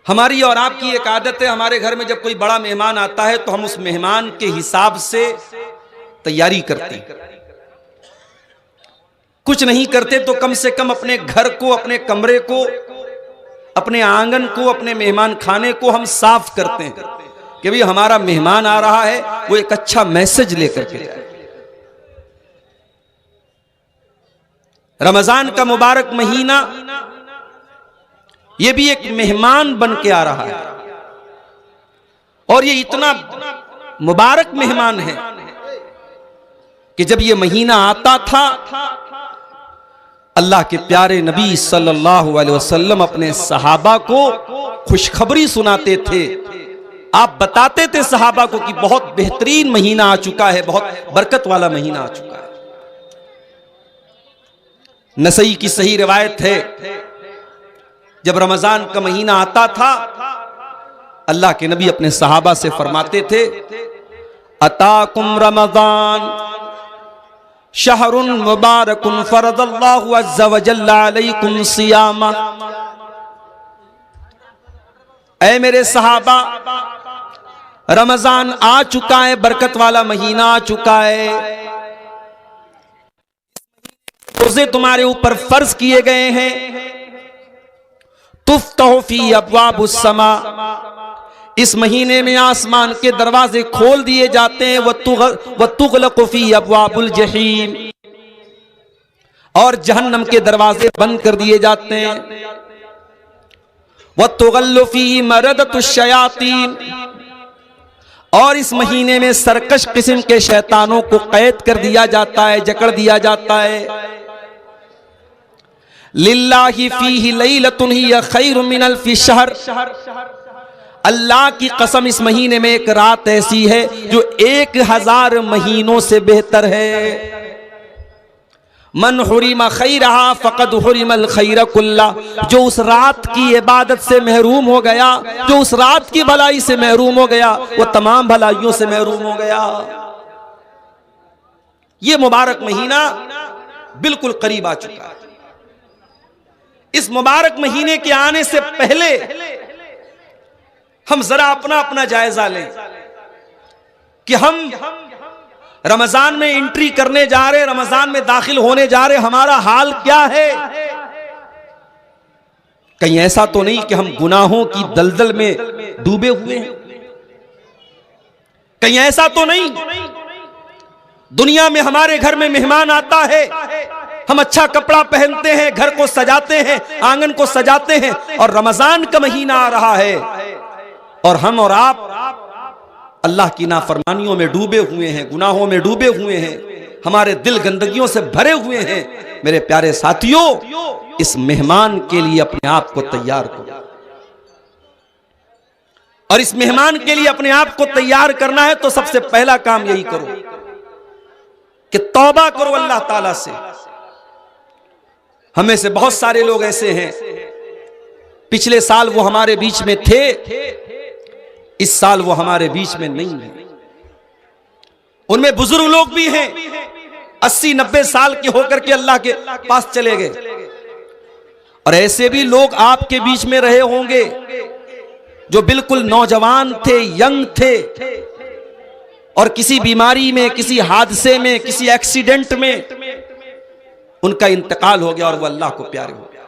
हमारी और आपकी एक आदत है, हमारे घर में जब कोई बड़ा मेहमान आता है तो हम उस मेहमान के हिसाब से तैयारी करते हैं। कुछ नहीं करते तो कम से कम अपने घर को, अपने कमरे को, अपने आंगन को, अपने मेहमान खाने को हम साफ करते हैं कि भाई हमारा मेहमान आ रहा है, वो एक अच्छा मैसेज लेकर के जाए। रमजान का मुबारक महीना ये भी एक मेहमान बन के आ रहा है और ये इतना मुबारक मेहमान है कि जब ये महीना आता था, अल्लाह के प्यारे नबी सल्लल्लाहु अलैहि वसल्लम अपने सहाबा को खुशखबरी सुनाते थे। आप बताते थे सहाबा को कि बहुत बेहतरीन महीना आ चुका है, बहुत बरकत वाला महीना आ चुका है। नसई की सही रिवायत है, जब रमजान का महीना आता था, अल्लाह के नबी अपने सहाबा से फरमाते थे, अताकुम रमजान शहरुन मुबारकुन फरदल्लाहु अज़्ज़ा व जल्ला अलैकुम सियामा। ऐ मेरे सहाबा, रमजान आ चुका है, बरकत वाला महीना आ चुका है, रोजे तुम्हारे ऊपर फर्ज किए गए हैं। तुफ्तहु फी अब्वाबुस समा, इस महीने में आसमान के दरवाजे खोल दिए जाते हैं। व तुग़लक़ु फी अब्वाबुल जहीम, और जहन्नम के दरवाजे बंद कर दिए जाते हैं। व तुग़ल्लु फी मरदतुश शयातीन, और इस महीने में सरकश किस्म के शैतानों को कैद कर दिया जाता है, जकड़ दिया जाता है। लिल्लाहि फीहि लैलतुन हिय खैरुम मिन अल्फि शहर, अल्लाह की कसम इस महीने में एक रात ऐसी है जो 1000 महीनों से बेहतर है। मन हुरिमा खैरहा फक़द हुरिमल खैर कुल्ला, जो उस रात की इबादत से महरूम हो गया, जो उस रात की भलाई से महरूम हो गया, वो तमाम भलाइयों से महरूम हो गया। ये मुबारक महीना बिल्कुल करीब आ चुका है। इस मुबारक महीने के आने से पहले हम जरा अपना अपना जायजा लें कि हम रमजान में एंट्री करने जा रहे, रमजान में दाखिल होने जा रहे, हमारा हाल क्या है। कहीं ऐसा तो नहीं कि हम गुनाहों की दलदल में डूबे हुए हैं। कहीं ऐसा तो नहीं दुनिया में हमारे घर में मेहमान आता है, हम अच्छा कपड़ा पहनते हैं, घर को सजाते हैं, आंगन को सजाते हैं, और रमजान का महीना आ रहा है और हम और आप अल्लाह की नाफरमानियों में डूबे हुए हैं, गुनाहों में डूबे हुए हैं, हमारे दिल गंदगियों से भरे हुए हैं। मेरे प्यारे साथियों, इस मेहमान के लिए अपने आप को तैयार करो, और इस मेहमान के लिए अपने आप को तैयार करना है तो सबसे पहला काम यही करो कि तौबा करो अल्लाह ताला से। हमें से बहुत सारे लोग ऐसे हैं, पिछले साल वो हमारे बीच में थे, इस साल वो हमारे बीच में नहीं है। उनमें बुजुर्ग लोग भी हैं, 80-90 साल के होकर के अल्लाह के पास चले गए, और ऐसे भी लोग आपके बीच में रहे होंगे जो बिल्कुल नौजवान थे, यंग थे, और किसी बीमारी में, किसी हादसे में, किसी एक्सीडेंट में उनका इंतकाल हो गया और वो अल्लाह को प्यारे हो गया।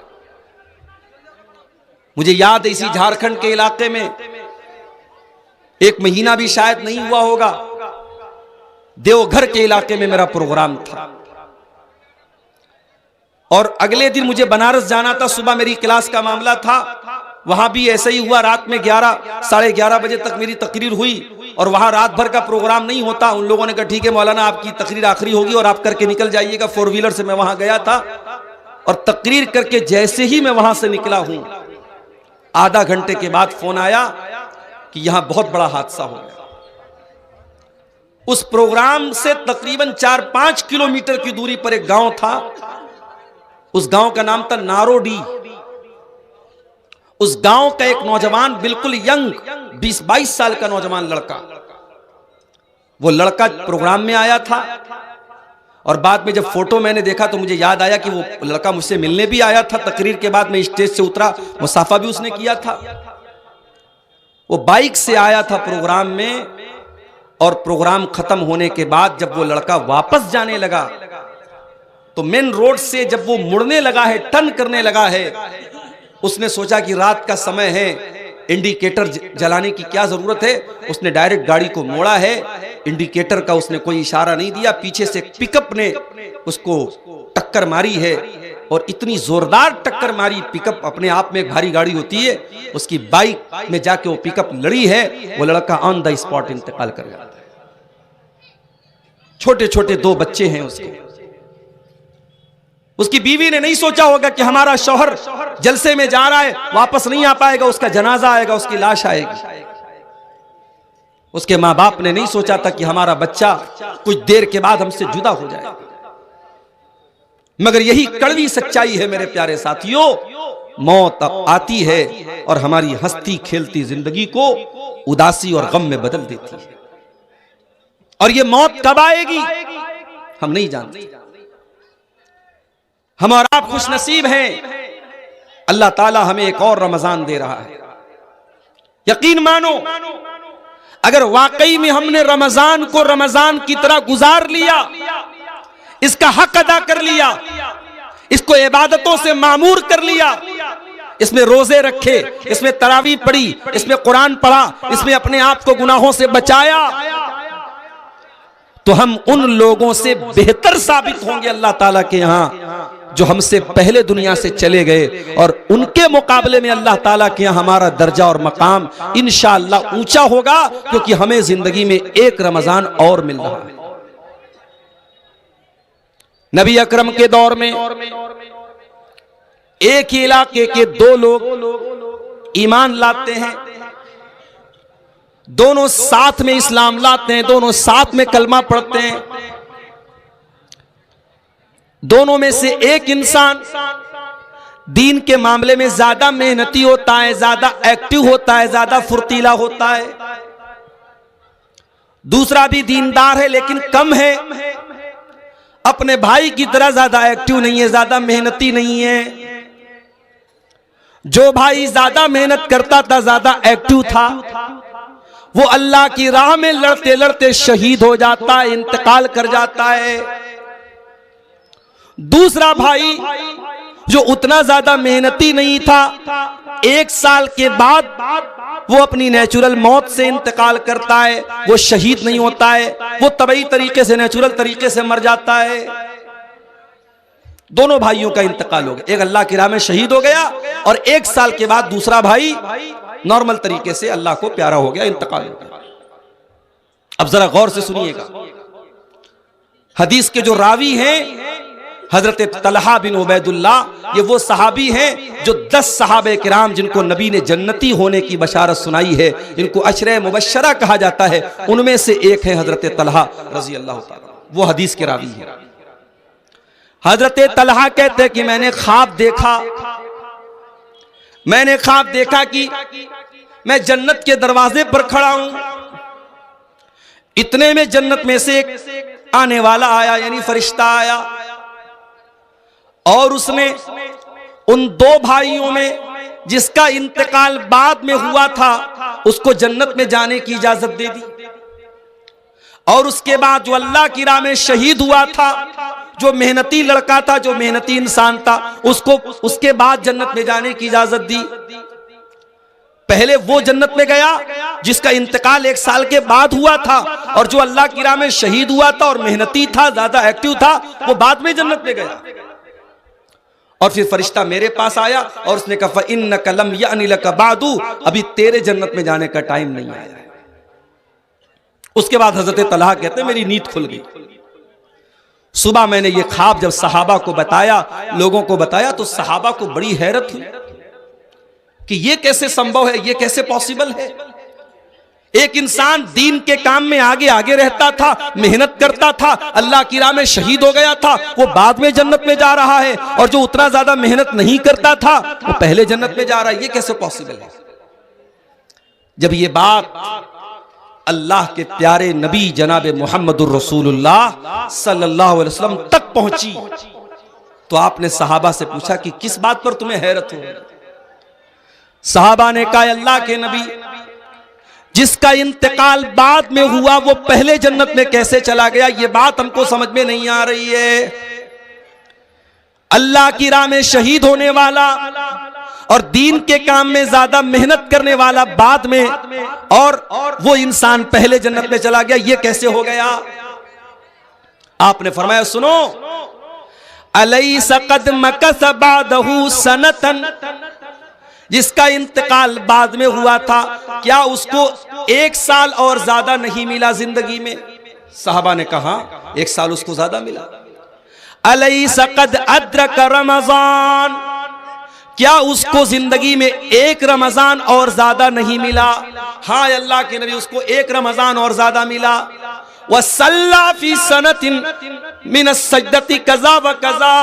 मुझे याद है, इसी झारखंड के इलाके में एक महीना भी शायद नहीं हुआ होगा, देवघर के इलाके में मेरा प्रोग्राम था, और अगले दिन मुझे बनारस जाना था। सुबह मेरी क्लास का मामला था, वहां भी ऐसा ही हुआ। रात में 11-साढ़े 11 बजे तक मेरी तकरीर हुई, और वहां रात भर का प्रोग्राम नहीं होता। उन लोगों ने कहा ठीक है मौलाना, आपकी तकरीर आखिरी होगी और आप करके निकल जाइएगा। 4 व्हीलर से मैं वहां गया था, और तकरीर करके जैसे ही मैं वहां से निकला हूं, आधा घंटे के बाद फोन आया कि यहां बहुत बड़ा हादसा हो गया। उस प्रोग्राम से तकरीबन 4-5 किलोमीटर की दूरी पर एक गांव था, उस गांव का नाम था नारोडी। उस गांव का एक नौजवान, बिल्कुल यंग 20-22 साल का नौजवान लड़का, वो लड़का प्रोग्राम में आया था, और बाद में जब फोटो मैंने देखा तो मुझे याद आया कि वो लड़का मुझसे मिलने भी आया था। तकरीर के बाद मैं स्टेज से उतरा, मुसाफा भी उसने किया था। वो बाइक से आया था प्रोग्राम में, और प्रोग्राम खत्म होने के बाद जब वो लड़का वापस जाने लगा तो मेन रोड से जब वो मुड़ने लगा है, टर्न करने लगा है, उसने सोचा कि रात का समय है, इंडिकेटर जलाने की क्या जरूरत है। उसने डायरेक्ट गाड़ी को मोड़ा है, इंडिकेटर का उसने कोई इशारा नहीं दिया। पीछे से पिकअप ने उसको टक्कर मारी है, और इतनी जोरदार टक्कर मारी, पिकअप अपने आप में एक भारी गाड़ी होती है, उसकी बाइक में जाके वो पिकअप लड़ी है। वो लड़का ऑन द स्पॉट इंतकाल कर जाता है। छोटे छोटे 2 बच्चे हैं उसके। उसकी बीवी ने नहीं सोचा होगा कि हमारा शौहर जलसे में जा रहा है, वापस नहीं आ पाएगा, उसका जनाजा आएगा, उसकी लाश आएगी। उसके मां बाप ने नहीं सोचा था कि हमारा बच्चा कुछ देर के बाद हमसे जुदा हो जाएगा। मगर यही कड़वी सच्चाई है मेरे प्यारे साथियों, मौत आती है और हमारी हंसती खेलती जिंदगी को उदासी और गम में बदल देती है। और ये मौत कब आएगी हम नहीं जानते। हम और आप खुश नसीब हैं, अल्लाह ताला हमें एक और रमजान दे रहा है। यकीन मानो, अगर वाकई में हमने रमजान को रमजान की तरह गुजार लिया, इसका हक अदा कर लिया, इसको इबादतों से मामूर कर लिया, इसमें रोजे रखे, इसमें तरावी पढ़ी, इसमें कुरान पढ़ा, इसमें अपने आप को गुनाहों से बचाया, तो हम उन लोगों से बेहतर साबित होंगे अल्लाह ताला के यहां जो हमसे पहले दुनिया से चले गए। और उनके मुकाबले में अल्लाह ताला के यहां हमारा दर्जा और मकाम इंशाअल्लाह ऊंचा होगा, क्योंकि हमें जिंदगी में एक रमजान और मिल रहा है। नबी अकरम के दौर में एक ही इलाके के 2 लोग ईमान लाते हैं, दोनों साथ में इस्लाम लाते हैं, दोनों साथ में कलमा पढ़ते हैं। दोनों में से एक इंसान दीन के मामले में ज्यादा मेहनती होता है, ज्यादा एक्टिव होता है, ज्यादा फुर्तीला होता है। दूसरा भी दीनदार है लेकिन कम है, अपने भाई की तरह ज्यादा एक्टिव नहीं है, ज्यादा मेहनती नहीं है। जो भाई ज्यादा मेहनत करता था, ज्यादा एक्टिव था, वो अल्लाह की राह में लड़ते लड़ते शहीद हो जाता है, इंतकाल कर जाता है। दूसरा भाई जो उतना ज्यादा मेहनती नहीं था, 1 साल के बाद वो अपनी नेचुरल मौत से इंतकाल करता है, वो शहीद नहीं होता है, वो तबई तरीके से, नेचुरल तरीके से मर जाता है। दोनों भाइयों का इंतकाल हो गया, एक अल्लाह की राह में शहीद हो गया, और 1 साल के बाद दूसरा भाई नॉर्मल तरीके से अल्लाह को प्यारा हो गया, इंतकाल हो गया। अब जरा गौर से सुनिएगा, हदीस के जो रावी हैं हजरत तलहा बिन उबैदुल्लाह, ये वो सहाबी हैं जो 10 सहाबे किराम जिनको नबी ने जन्नती होने की बशारत सुनाई है, जिनको अशरे मुबश्शरा कहा जाता है, उनमें से एक है हजरत तलहा रजी अल्लाह ताला, वो हदीस के रावी हैं। हजरत तलहा कहते हैं कि मैंने ख्वाब देखा कि मैं जन्नत के दरवाजे पर खड़ा हूं। इतने में जन्नत में से एक आने वाला आया, यानी फरिश्ता आया, और उसने उन 2 भाइयों में जिसका इंतकाल बाद में हुआ था उसको जन्नत में जाने की इजाजत दे दी, और उसके बाद जो अल्लाह की राह में शहीद हुआ था, जो मेहनती लड़का था, जो मेहनती इंसान था, उसको उसके बाद जन्नत में जाने की इजाजत दी। पहले वो जन्नत में गया जिसका इंतकाल 1 साल के बाद हुआ था, और जो अल्लाह की राह में शहीद हुआ था और मेहनती था, ज्यादा एक्टिव था, वो बाद में जन्नत में गया। और फिर फरिश्ता मेरे पास आया और उसने कहा इन्नका लम यानी लका बादू, अभी तेरे जन्नत में जाने का टाइम नहीं आया है। उसके बाद हजरत तलहा कहते हैं मेरी नींद खुल गई। सुबह मैंने ये ख्वाब जब सहाबा को बताया, लोगों को बताया, तो सहाबा को बड़ी हैरत हुई कि ये कैसे संभव है, ये कैसे पॉसिबल है। एक इंसान दीन के काम में आगे आगे रहता था, मेहनत करता था, अल्लाह की राह में शहीद हो गया था, वो बाद में जन्नत में जा रहा है, और जो उतना ज्यादा मेहनत नहीं करता था वो पहले जन्नत में जा रहा है, ये कैसे पॉसिबल है। जब ये बात अल्लाह के प्यारे नबी जनाब मुहम्मदुर रसूलुल्लाह सल्लल्लाहु अलैहि वसल्लम तक पहुंची, तो आपने सहाबा से पूछा कि किस बात पर तुम्हें हैरत हो। सहाबा ने कहा अल्लाह के नबी, जिसका इंतकाल बाद में हुआ वो पहले जन्नत में कैसे चला गया, ये बात हमको समझ में नहीं आ रही है। अल्लाह की राह में शहीद होने वाला और दीन के काम में ज्यादा मेहनत करने वाला बाद में, और वो इंसान पहले जन्नत में चला गया, ये कैसे हो गया? आपने फरमाया सुनो, अलैसा क़द मकस बादहु सनतन, जिसका इंतकाल बाद में हुआ था, क्या उसको 1 साल और ज्यादा नहीं मिला जिंदगी में? साहबा ने कहा 1 साल उसको ज्यादा मिला। अलैसा क़द अद्रक रमजान, क्या उसको जिंदगी में 1 रमजान और ज्यादा नहीं मिला? हाँ अल्लाह के नबी, उसको 1 रमजान और ज्यादा मिला। वसल्ला फी सनतिन मिन सज्दती कज़ा व कज़ा,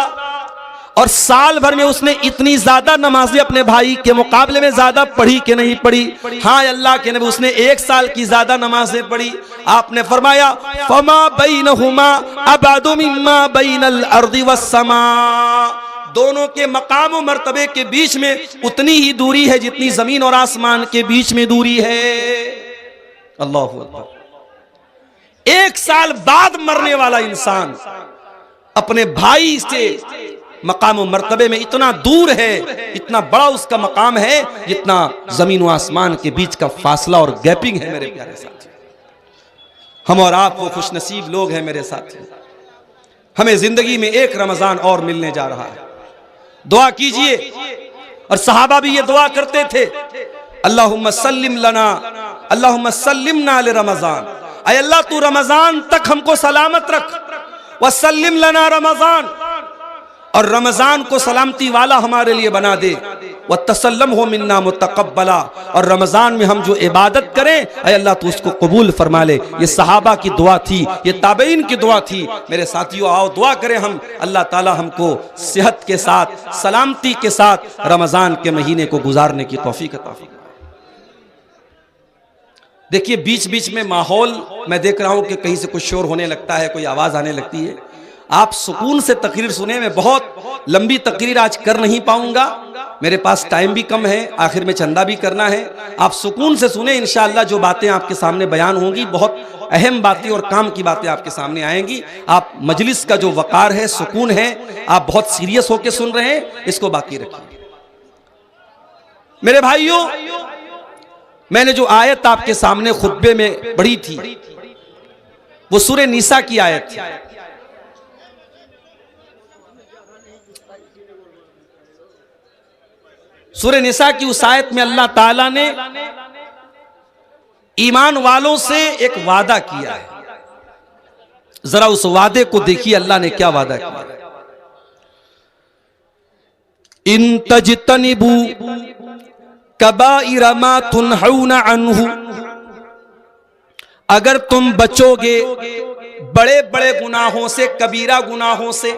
और साल भर में उसने इतनी ज्यादा नमाजें अपने भाई के मुकाबले में ज्यादा पढ़ी कि नहीं पढ़ी? हाँ अल्लाह के नबी, उसने 1 साल की ज्यादा नमाजें पढ़ी। आपने फरमाया फमा बैनहुमा अबअदु मिम्मा बैनल अर्दि वस्समा, दोनों के मकाम और मर्तबे के बीच में उतनी ही दूरी है जितनी जमीन और आसमान के बीच में दूरी है। अल्लाहु अकबर। 1 साल बाद मरने वाला इंसान अपने भाई से मकाम और मर्तबे में इतना दूर है, इतना बड़ा उसका मकाम है जितना जमीन और आसमान के बीच का फासला और गैपिंग है। मेरे प्यारे साथी, हम और आप वो खुशनसीब लोग हैं मेरे साथी, हमें जिंदगी में 1 रमजान और मिलने जा रहा है। दुआ कीजिए, और सहाबा भी ये दुआ करते थे, अल्लाहुम्मा सल्लिम लना, अल्लाहुम्मा सल्लिमना ले रमजान, ऐ अल्लाह तू रमजान तक हमको सलामत रख, व सल्लिम लना रमजान, और रमजान को सलामती वाला हमारे लिए बना दे, व तसल्लम हो मिन्ना मुतकब्बला, और रमजान में हम जो इबादत करें ऐ अल्लाह तू उसको कबूल फरमा ले। ये सहाबा की दुआ थी, ये ताबईन की दुआ थी। मेरे साथियों, आओ दुआ करें हम, अल्लाह ताला हमको सेहत के साथ, सलामती के साथ रमजान के महीने को गुजारने की तौफीक अता फरमाए। देखिए बीच बीच में माहौल मैं देख रहा हूं कि कहीं से कुछ शोर होने लगता है, कोई आवाज आने लगती है। आप सुकून से तकरीर सुने। मैं बहुत लंबी तकरीर आज कर नहीं पाऊंगा, मेरे पास टाइम भी कम है, आखिर में चंदा भी करना है। आप सुकून से सुने, इंशाअल्लाह जो बातें आपके सामने बयान होंगी बहुत अहम बातें और काम की बातें आपके सामने आएंगी। आप मजलिस का जो वकार है, सुकून है, आप बहुत सीरियस होकर सुन रहे हैं, इसको बाकी रखिए। मेरे भाइयों, मैंने जो आयत आपके सामने खुतबे में पढ़ी थी वो सूरह निसा की आयत थी। सूरह निसा की उस आयत में अल्लाह ताला ने ईमान वालों से एक वादा किया है। जरा उस वादे को देखिए, अल्लाह ने क्या वादा किया। इन तजतनिबू कबाइर मा तुनहूना अन्हु, अगर तुम बचोगे बड़े बड़े गुनाहों से, कबीरा गुनाहों से,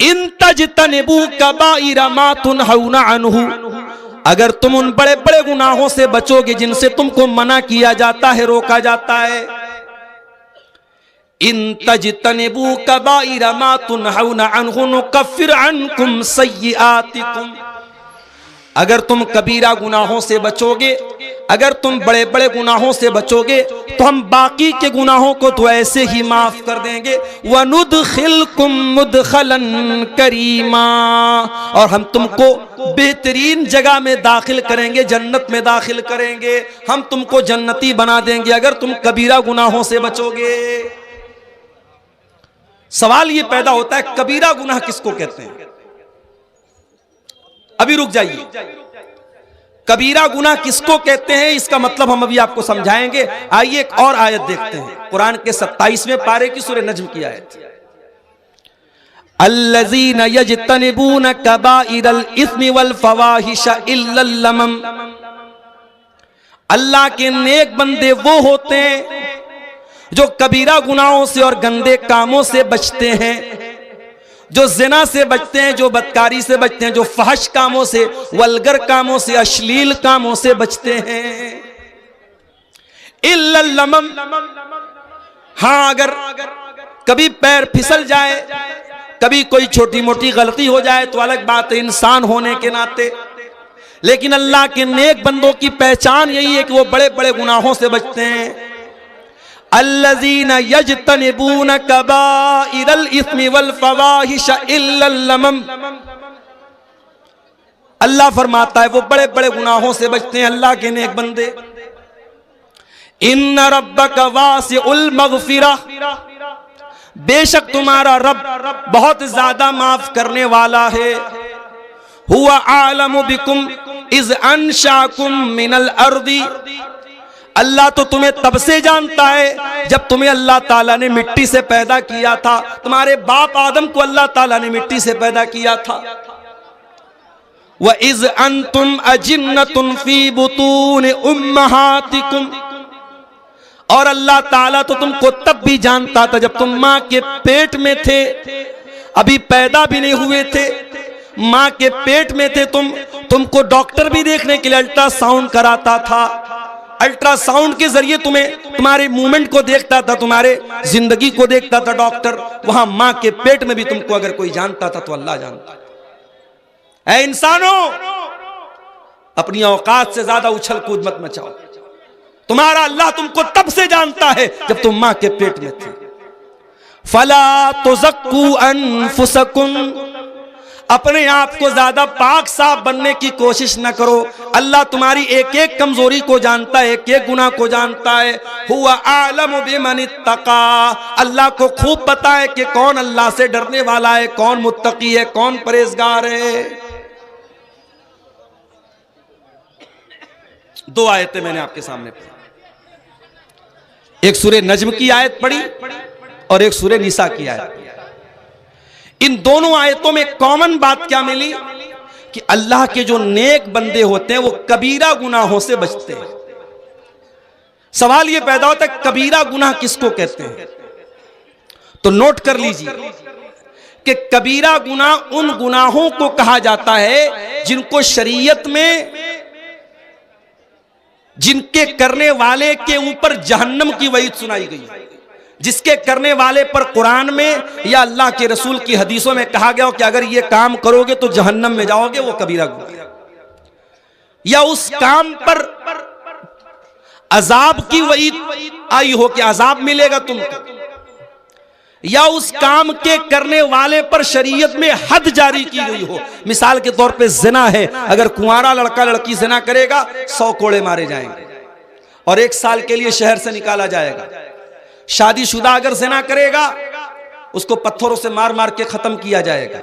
इन तजतनिबू कबाइर मा तुनहूना अन्हु, अगर तुम उन बड़े बड़े गुनाहों से बचोगे जिनसे तुमको मना किया जाता है, रोका जाता है। इन तजतनिबू कबाइर मा तुनहूना अन्हु नुकफ्फिर अन्कुम सय्यिआतिकुम, अगर तुम कबीरा गुनाहों से बचोगे, अगर तुम बड़े बड़े गुनाहों से बचोगे तो हम बाकी के गुनाहों को तो ऐसे ही माफ कर देंगे। वनुदखिलकुम मुदखलन करीमा, और हम तुमको बेहतरीन जगह में दाखिल करेंगे, जन्नत में दाखिल करेंगे, हम तुमको जन्नती बना देंगे अगर तुम कबीरा गुनाहों से बचोगे। सवाल ये पैदा होता है, कबीरा गुनाह किसको कहते हैं? अभी रुक जाइए, कबीरा गुनाह किसको कहते हैं इसका मतलब हम अभी आपको समझाएंगे। आइए एक और आयत देखते हैं, कुरान के 27वें पारे की सूरह नज्म की आयत। अल्लज़ीना यजतनिबूना कबाइरल इस्मि वल फवाहिश इल्लल लमम, अल्लाह के नेक बंदे वो होते हैं जो कबीरा गुनाहों से और गंदे कामों से बचते हैं, जो जिना से बचते हैं, जो बदकारी से बचते हैं, जो फहश कामों से, वल्गर कामों से, अश्लील कामों से बचते हैं। इल्लल लमम, हाँ अगर कभी पैर फिसल जाए, कभी कोई छोटी मोटी गलती हो जाए तो अलग बात है इंसान होने के नाते, लेकिन अल्लाह के नेक बंदों की पहचान यही है कि वो बड़े बड़े गुनाहों से बचते हैं। अल्लज़ीना यज्तनिबून कबाइरल इस्मि वल फवाहिश इल्लल लमम। अल्लाह फरमाता है वो बड़े बड़े गुनाहों से बचते हैं अल्लाह के नेक बंदे। इन्ना रब्बका वासिउल मगफिरा, बेशक तुम्हारा रब बहुत ज्यादा माफ करने वाला है। हुआ आलमु बिकुम इज अनशाकुम मिनल अर्दी, अल्लाह तो तुम्हें तब से जानता है जब तुम्हें अल्लाह ताला ने मिट्टी से पैदा किया था। तुम्हारे बाप आदम को अल्लाह ताला ने मिट्टी से पैदा किया था। व इज अंतुम अजिन्नतुन फी बुतून उम्महातिकुम, और अल्लाह ताला तो तुमको तब भी जानता था जब तुम माँ के पेट में थे, अभी पैदा भी नहीं हुए थे, माँ के पेट में थे तुमको डॉक्टर भी देखने के लिए अल्ट्रासाउंड कराता था। अल्ट्रासाउंड के जरिए तुम्हें तुम्हारे मूवमेंट को देखता था, तुम्हारे जिंदगी को देखता था डॉक्टर। वहां माँ के पेट में भी तुमको अगर कोई जानता था तो अल्लाह जानता है। इंसानों, अपनी औकात से ज्यादा उछल कूद मत मचाओ। तुम्हारा अल्लाह तुमको तब से जानता है जब तुम माँ के पेट में थे। फला तुज़क्कू अनफुसकुम, अपने आप को ज्यादा पाक साफ बनने की कोशिश न करो। अल्लाह तुम्हारी एक एक कमजोरी को जानता है, एक एक गुनाह को जानता है। हुआ आलमु बिमन इत्तका, अल्लाह को खूब पता है कि कौन अल्लाह से डरने वाला है, कौन मुत्तकी है, कौन परहेजगार है। दो आयतें मैंने आपके सामने पढ़ी, एक सूरह नज्म की आयत पढ़ी और एक सूरह निसा की आयत। इन दोनों आयतों में कॉमन बात क्या मिली कि अल्लाह के जो नेक बंदे होते हैं वो कबीरा गुनाहों से बचते हैं। सवाल ये पैदा होता है कबीरा गुनाह किसको कहते हैं? तो नोट कर लीजिए कि कबीरा गुनाह उन गुनाहों को कहा जाता है जिनको शरीयत में, जिनके करने वाले के ऊपर जहन्नम की वईद सुनाई गई, जिसके करने वाले पर कुरान में या अल्लाह के रसूल की हदीसों में कहा गया हो कि अगर ये काम करोगे तो जहन्नम में जाओगे, वो कबीरा गुनाह। या उस काम पर अजाब की वईद आई हो कि अजाब मिलेगा तुमको, या उस काम के करने वाले पर शरीयत में हद जारी की गई हो। मिसाल के तौर पे जिना है, अगर कुंवारा लड़का लड़की जिना करेगा 100 कोड़े मारे जाएंगे और 1 साल के लिए शहर से निकाला जाएगा। शादीशुदा अगर जिना करेगा उसको पत्थरों से मार मार के खत्म किया जाएगा।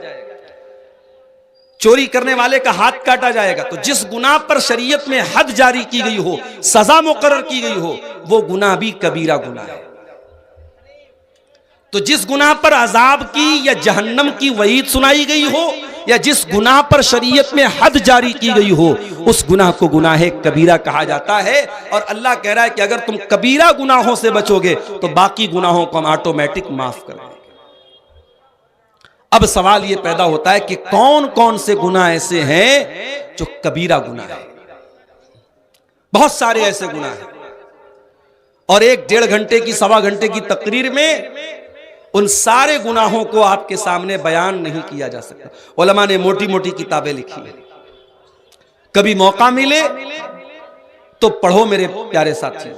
चोरी करने वाले का हाथ काटा जाएगा। तो जिस गुनाह पर शरीयत में हद जारी की गई हो, सजा मुकर्रर की गई हो, वो गुनाह भी कबीरा गुनाह है। तो जिस गुनाह पर अजाब की या जहन्नम की वईद सुनाई गई हो, या जिस गुनाह पर शरीयत में हद जारी की गई हो, उस गुनाह को गुनाह कबीरा कहा जाता है। और अल्लाह कह रहा है कि अगर तुम कबीरा गुनाहों से बचोगे तो बाकी गुनाहों को हम ऑटोमेटिक माफ कर देंगे। अब सवाल यह पैदा होता है कि कौन कौन से गुनाह ऐसे हैं जो कबीरा गुनाह है? बहुत सारे ऐसे गुनाह हैं और 1-1.5 घंटे की, 1.25 घंटे की तकरीर में उन सारे गुनाहों को आपके सामने बयान नहीं किया जा सकता। उलमा ने मोटी मोटी किताबें लिखी है, कभी मौका मिले तो पढ़ो मेरे प्यारे साथियों।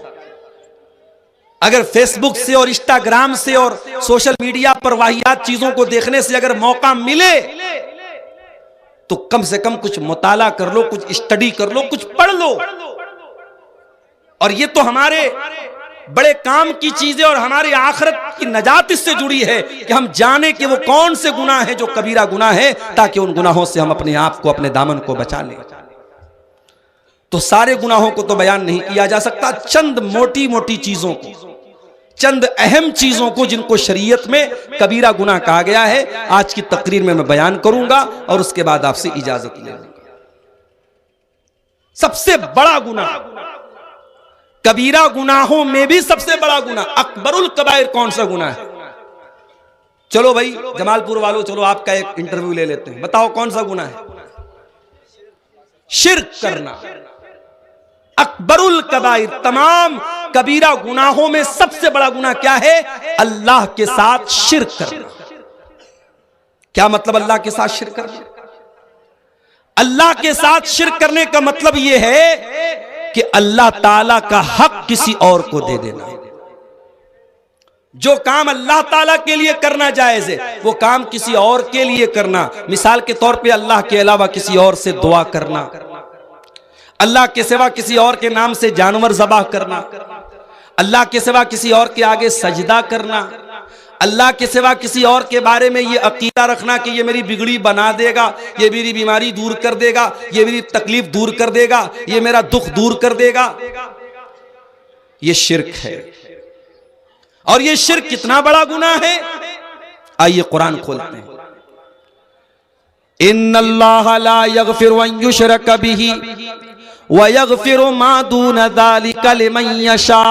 अगर फेसबुक से और इंस्टाग्राम से और सोशल मीडिया पर वाहियात चीजों को देखने से अगर मौका मिले तो कम से कम कुछ मुताला कर लो, कुछ स्टडी कर लो, कुछ पढ़ लो। और ये तो हमारे बड़े काम की चीजें और हमारी आखिरत की नजात इससे जुड़ी है कि हम जाने कि वो कौन से गुनाह हैं जो कबीरा गुनाह है, ताकि उन गुनाहों से हम अपने आप को, अपने दामन को बचा लें। तो सारे गुनाहों को तो बयान नहीं किया जा सकता, चंद मोटी मोटी चीजों को, चंद अहम चीजों को जिनको शरीयत में कबीरा गुनाह कहा गया है, आज की तकरीर में मैं बयान करूंगा और उसके बाद आपसे इजाजत ले लूंगा। सबसे बड़ा गुनाह, कबीरा गुनाहों में भी सबसे बड़ा गुनाह, अकबरुल कबाइर कौन सा गुनाह है? चलो भाई जमालपुर वालों, चलो आपका एक इंटरव्यू ले लेते हैं, बताओ कौन सा गुनाह है? शिर्क करना। अकबरुल कबाइर, तमाम कबीरा गुनाहों में सबसे बड़ा गुनाह क्या है? अल्लाह के साथ शिर्क करना। क्या मतलब अल्लाह के साथ शिर्क करना? अल्लाह के साथ शिर्क करने का मतलब यह है कि अल्लाह ताला का हक किसी और को दे देना। जो काम अल्लाह ताला के लिए करना जायज है, वो काम किसी और के लिए करना। मिसाल के तौर पे अल्लाह के अलावा किसी और से दुआ करना, अल्लाह के सिवा किसी और के नाम से जानवर ज़बाह करना, अल्लाह के सिवा किसी और के आगे सजदा करना, अल्लाह के सिवा किसी और के बारे में ये अकीदा रखना कि ये मेरी बिगड़ी बना देगा, ये मेरी बीमारी दूर कर देगा, ये मेरी तकलीफ दूर कर देगा, ये मेरा दुख दूर कर देगा, ये शिर्क है। और ये शिर्क कितना बड़ा गुनाह है, आइए कुरान खोलते हैं। इन्नल्लाह ला यगफिरु अन युशरक बिही व यगफिरु मा दून ज़ालिका लिमन यशा।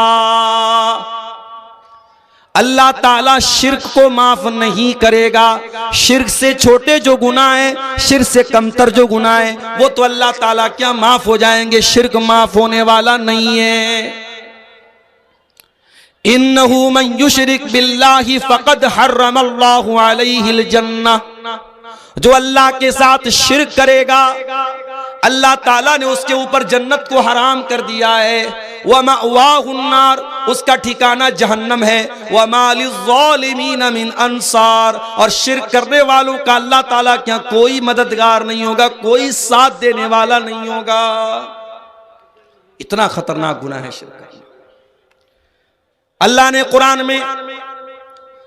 अल्लाह ताला शिर्क को माफ नहीं करेगा। शिर्क से छोटे जो गुनाह हैं, शिर्क से कमतर जो गुनाह हैं, वो तो अल्लाह ताला क्या माफ हो जाएंगे, शिर्क माफ होने वाला नहीं है। इन्नहु मन युशरिक बिल्लाहि फक़द हर्रमल्लाहु अलैहिल जन्नह। जो अल्लाह के साथ शिर्क करेगा, अल्लाह ताला ने उसके ऊपर जन्नत को हराम कर दिया है। व मअवाहुन्नार, उसका ठिकाना जहन्नम है। व मा लिज़्ज़ालिमीन मिन अंसार, और शिर्क करने वालों का अल्लाह ताला क्या कोई मददगार नहीं होगा, कोई साथ देने वाला नहीं होगा। इतना खतरनाक गुनाह है शिर्क करना। अल्लाह ने कुरान में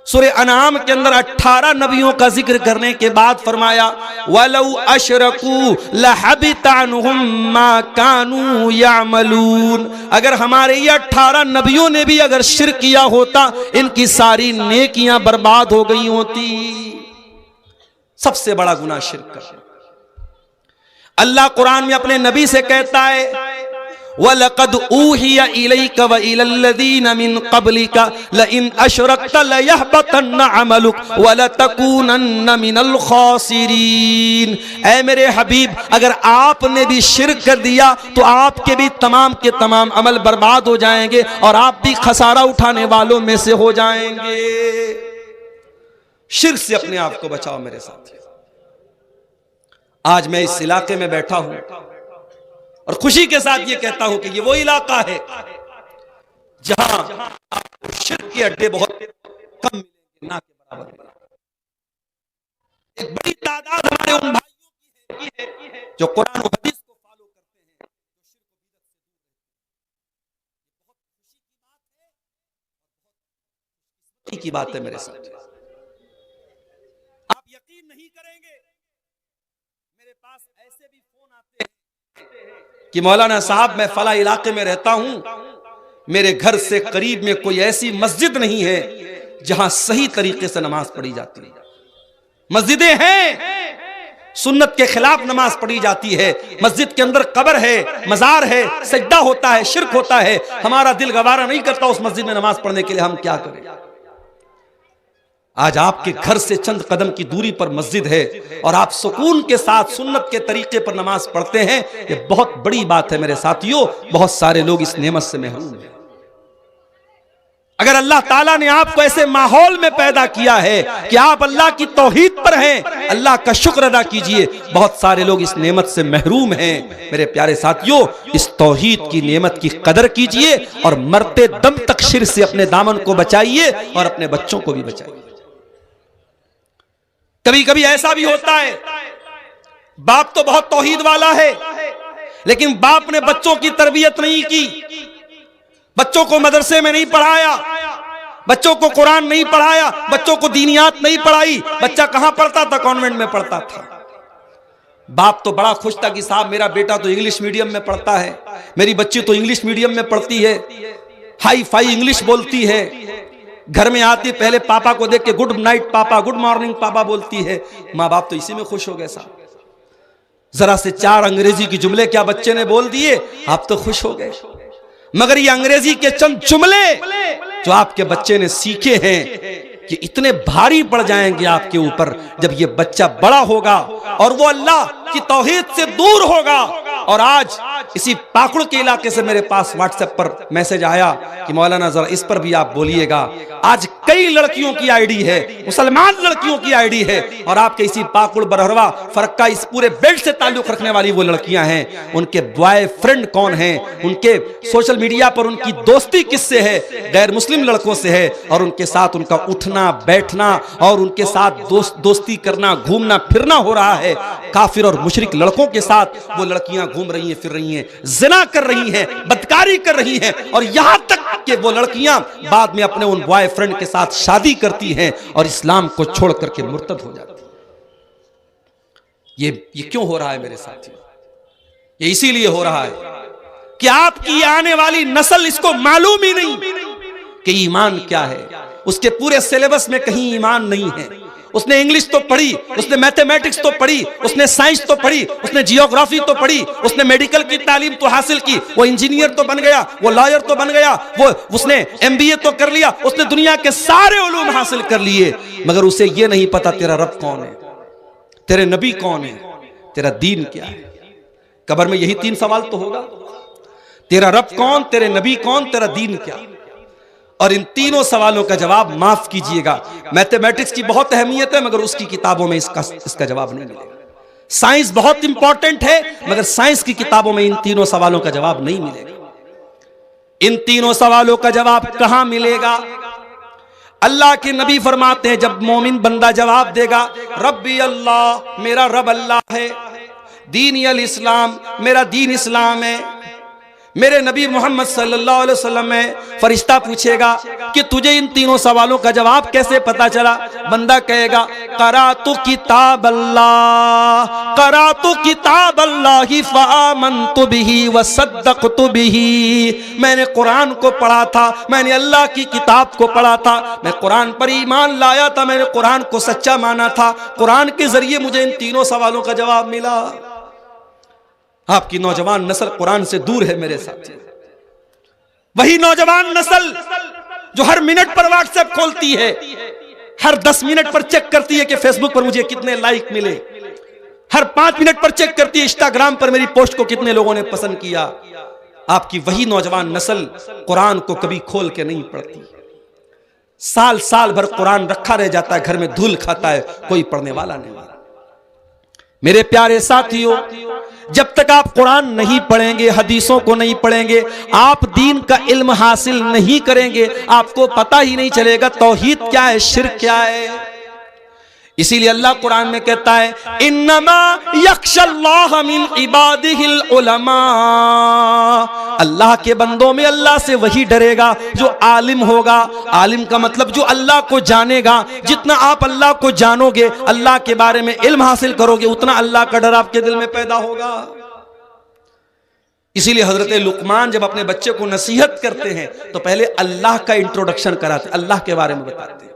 सूरह अनाम के अंदर 18 नबियों का जिक्र करने के बाद फरमाया, वलौ अशरकू लहबित अन्हुम मा कानू यामलून। अगर हमारे ये 18 नबियों ने भी अगर शिर्क किया होता, इनकी सारी नेकियां बर्बाद हो गई होती। सबसे बड़ा गुनाह शिर्क करना। अल्लाह कुरान में अपने नबी से कहता है, वलक़द ऊहिया इलैका व इलल्लज़ीना मिन क़ब्लिका लइन अशरकत लयहबतन्न अमलुक व लतकूनन्न मिनल ख़ासिरीन। ऐ मेरे हबीब, अगर आपने भी शिर्क कर दिया तो आपके भी तमाम के तमाम अमल बर्बाद हो जाएंगे और आप भी खसारा उठाने वालों में से हो जाएंगे। शिर्क से अपने आप को बचाओ मेरे साथी। आज मैं इस इलाके में बैठा हूं और खुशी के साथ ये कहता हूं कि ये वो इलाका है जहां आपको शिर्क के अड्डे बहुत कम मिलेंगे, ना के बराबर। एक बड़ी तादाद हमारे उन भाइयों की है जो कुरान और हदीस को फॉलो करते हैं, बहुत खुशी की बात है मेरे साथ। आप यकीन नहीं करेंगे, मेरे पास ऐसे भी फोन आते हैं कि मौलाना साहब मैं फला इलाके में रहता हूं, मेरे घर से करीब में कोई ऐसी मस्जिद नहीं है जहां सही तरीके से नमाज पढ़ी जाती है। मस्जिदें हैं, सुन्नत के खिलाफ नमाज पढ़ी जाती है, मस्जिद के अंदर कब्र है, मजार है, सजदा होता है, शिर्क होता है। हमारा दिल गवारा नहीं करता उस मस्जिद में नमाज पढ़ने के लिए, हम क्या करें। आज आपके घर से चंद कदम की दूरी पर मस्जिद है और आप सुकून के साथ सुन्नत के तरीके पर नमाज पढ़ते हैं, ये बहुत बड़ी बात है मेरे साथियों। बहुत सारे लोग इस नेमत से महरूम हैं। अगर अल्लाह ताला ने आपको ऐसे माहौल में पैदा किया है कि आप अल्लाह की तौहीद पर हैं, अल्लाह का शुक्र अदा कीजिए। बहुत सारे लोग इस नेमत से महरूम हैं। मेरे प्यारे साथियों, इस तौहीद की नेमत की कदर कीजिए और मरते दम तक शिर्क से अपने दामन को बचाइए और अपने बच्चों को भी बचाइए। कभी कभी ऐसा भी होता है, बाप तो बहुत तौहीद वाला है, लेकिन बाप ने बच्चों की तरबियत नहीं की, बच्चों को मदरसे में नहीं पढ़ाया, बच्चों को कुरान नहीं पढ़ाया, बच्चों को दीनियात नहीं पढ़ाई। बच्चा कहां पढ़ता था? कॉन्वेंट में पढ़ता था। बाप तो बड़ा खुश था कि साहब मेरा बेटा तो इंग्लिश मीडियम में पढ़ता है, मेरी बच्ची तो इंग्लिश मीडियम में पढ़ती है, हाई फाई इंग्लिश बोलती है। घर में आती पहले पापा को देख के गुड नाइट पापा, गुड मॉर्निंग पापा बोलती है। माँ बाप तो इसी में खुश हो गए साहब। जरा से 4 अंग्रेजी के जुमले क्या बच्चे ने बोल दिए, आप तो खुश हो गए। मगर ये अंग्रेजी के चंद जुमले जो आपके बच्चे ने सीखे हैं, ये इतने भारी पड़ जाएंगे आपके ऊपर जब ये बच्चा बड़ा होगा और वो अल्लाह की तौहीद से दूर होगा, और आज इसी पाकुड़ के इलाके से मेरे पास व्हाट्सएप पर मैसेज आया कि मौलाना जरा इस पर भी आप बोलिएगा। आज कई लड़कियों की आईडी है, मुसलमान लड़कियों की आईडी है, और आपके इसी पाकुड़ बरहरवा फरक्का इस पूरे बेल्ट से ताल्लुक रखने वाली वो लड़कियां हैं, उनके बॉयफ्रेंड कौन हैं, उनके सोशल मीडिया पर उनकी दोस्ती किससे है, गैर मुस्लिम लड़कों से है, और उनके साथ उनका उठना बैठना और उनके साथ दोस्ती करना, घूमना फिरना हो रहा है। काफिर और मुशरिक लड़कों के साथ वो लड़कियां घूम रही हैं, फिर रही हैं, जिना कर रही हैं, बदकारी कर रही हैं, और यहां तक कि वो लड़कियां बाद में अपने उन बॉयफ्रेंड के साथ शादी करती हैं और इस्लाम को छोड़ करके मुर्तद हो जाती हैं। ये क्यों हो रहा है मेरे साथियों? ये इसीलिए हो रहा है कि आपकी आने वाली नस्ल इसको मालूम ही नहीं कि ईमान क्या है। उसके पूरे सिलेबस में कहीं ईमान नहीं है। उसने इंग्लिश तो पढ़ी, उसने मैथमेटिक्स तो पढ़ी, उसने साइंस तो पढ़ी, उसने जियोग्राफी तो पढ़ी, उसने मेडिकल की तालीम तो हासिल की, वो इंजीनियर तो बन गया, वो लॉयर तो बन गया, वो उसने एमबीए तो कर लिया, उसने दुनिया के सारे उलूम हासिल कर लिए, मगर उसे ये नहीं पता तेरा रब कौन है, तेरे नबी कौन है, तेरा दीन क्या है। कब्र में यही 3 सवाल तो होगा, तेरा रब कौन, तेरे नबी कौन, तेरा दीन क्या। और इन तीनों सवालों का जवाब, माफ कीजिएगा, मैथमेटिक्स की बहुत अहमियत है मगर उसकी किताबों में इसका जवाब नहीं मिलेगा। साइंस बहुत इंपॉर्टेंट है मगर साइंस की किताबों में इन तीनों सवालों का जवाब नहीं मिलेगा। इन तीनों सवालों का जवाब कहां मिलेगा? अल्लाह के नबी फरमाते हैं, जब मोमिन बंदा जवाब देगा, रब्बी अल्लाह, मेरा रब अल्लाह है, दीनी अल इस्लाम, मेरा दीन इस्लाम है, मेरे नबी मोहम्मद सल्लल्लाहु अलैहि वसल्लम में, फरिश्ता पूछेगा कि तुझे इन तीनों सवालों का जवाब कैसे पता चला? बंदा कहेगा, करातु किताब अल्लाह, करातु किताब अल्लाह फआमनतु बिही वसद्दक़तु बिही। मैंने कुरान को पढ़ा था, मैंने अल्लाह की किताब को पढ़ा था, मैं कुरान पर ईमान लाया था, मैंने कुरान को सच्चा माना था, कुरान के जरिए मुझे इन तीनों सवालों का जवाब मिला। आपकी नौजवान नस्ल कुरान से दूर है मेरे साथ। वही नौजवान नस्ल जो हर मिनट पर व्हाट्सएप खोलती है, हर 10 मिनट पर चेक करती है कि फेसबुक पर मुझे कितने लाइक मिले, हर 5 मिनट पर चेक करती है इंस्टाग्राम पर मेरी पोस्ट को कितने लोगों ने पसंद किया। आपकी वही नौजवान नस्ल कुरान को कभी खोल के नहीं पढ़ती। साल साल भर कुरान रखा रह जाता है, घर में धूल खाता है, कोई पढ़ने वाला नहीं। मेरे प्यारे साथियों, जब तक आप कुरान नहीं पढ़ेंगे, हदीसों को नहीं पढ़ेंगे, आप दीन का इल्म हासिल नहीं करेंगे, आपको पता ही नहीं चलेगा तौहीद क्या है, शिर्क क्या है। इसीलिए अल्लाह कुरान में कहता है, इन्नमा यख्शल्लाह मिन इबादिहिल उलमा, अल्लाह के बंदों में अल्लाह से वही डरेगा जो आलिम होगा। आलिम का मतलब जो अल्लाह को जानेगा। जितना आप अल्लाह को जानोगे, अल्लाह के बारे में इल्म हासिल करोगे, उतना अल्लाह का डर आपके दिल में पैदा होगा। इसीलिए हजरत लुकमान जब अपने बच्चे को नसीहत करते हैं तो पहले अल्लाह का इंट्रोडक्शन कराते, अल्लाह के बारे में बताते हैं।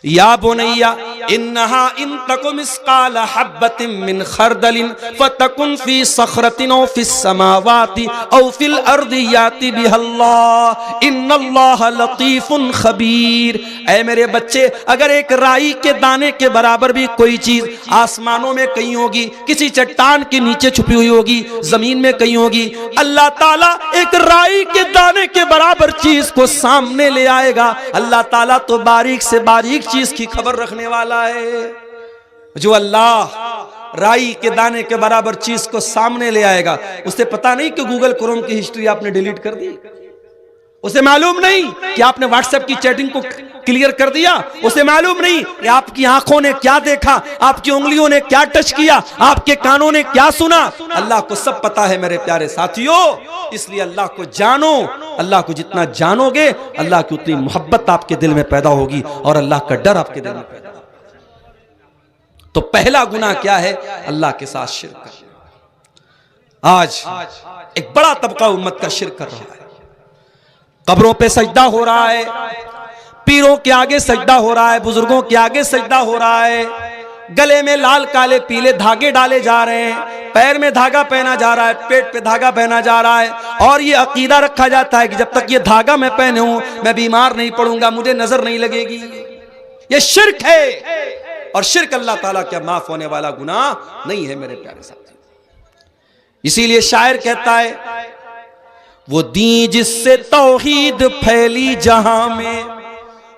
या बुनैया इन्नहा इन तकु मिस्काल हब्बतिन मिन खरदलिन फतकुन फी सखरतिन औ फिस समावाति औ फिल अर्दि याति बिहल्लाह इन्नल्लाह लतीफुन खबीर। ऐ मेरे बच्चे, अगर एक राई के दाने के बराबर भी कोई चीज आसमानों में कहीं होगी, किसी चट्टान के नीचे छुपी हुई होगी, जमीन में कहीं होगी, अल्लाह ताला एक राई के दाने के बराबर चीज को सामने ले आएगा। अल्लाह ताला तो बारीक से बारीक चीज की खबर रखने वाला है। जो अल्लाह राई के दाने के बराबर चीज को सामने ले आएगा, उसे पता नहीं कि गूगल क्रोम की हिस्ट्री आपने डिलीट कर दी, उसे मालूम नहीं कि आपने व्हाट्सएप की चैटिंग को क्लियर कर दिया, उसे मालूम नहीं कि आपकी आंखों ने क्या देखा, आपकी उंगलियों ने क्या टच किया, आपके कानों ने क्या सुना। अल्लाह को सब पता है मेरे प्यारे साथियों। इसलिए अल्लाह को जानो। अल्लाह को जितना जानोगे, अल्लाह की उतनी मोहब्बत आपके दिल में पैदा होगी और अल्लाह का डर आपके दिल में पैदा होगा। तो पहला गुनाह क्या है? अल्लाह के साथ शिर्क करना। आज एक बड़ा तबका उम्मत का शिर्क कर रहा है। कब्रों पे सजदा हो रहा है, पीरों के आगे सजदा हो रहा है, बुजुर्गों के आगे सजदा हो रहा है, गले में लाल काले पीले धागे डाले जा रहे हैं, पैर में धागा पहना जा रहा है, पेट पे धागा पहना जा रहा है, और ये अकीदा रखा जाता है कि जब तक ये धागा मैं पहने हूं मैं बीमार नहीं पड़ूंगा, मुझे नजर नहीं लगेगी। ये शिर्क है, और शिर्क अल्लाह ताला क्या माफ होने वाला गुनाह नहीं है मेरे प्यारे साथी। इसीलिए शायर कहता है, वो दी जिससे तौहीद फैली जहां में,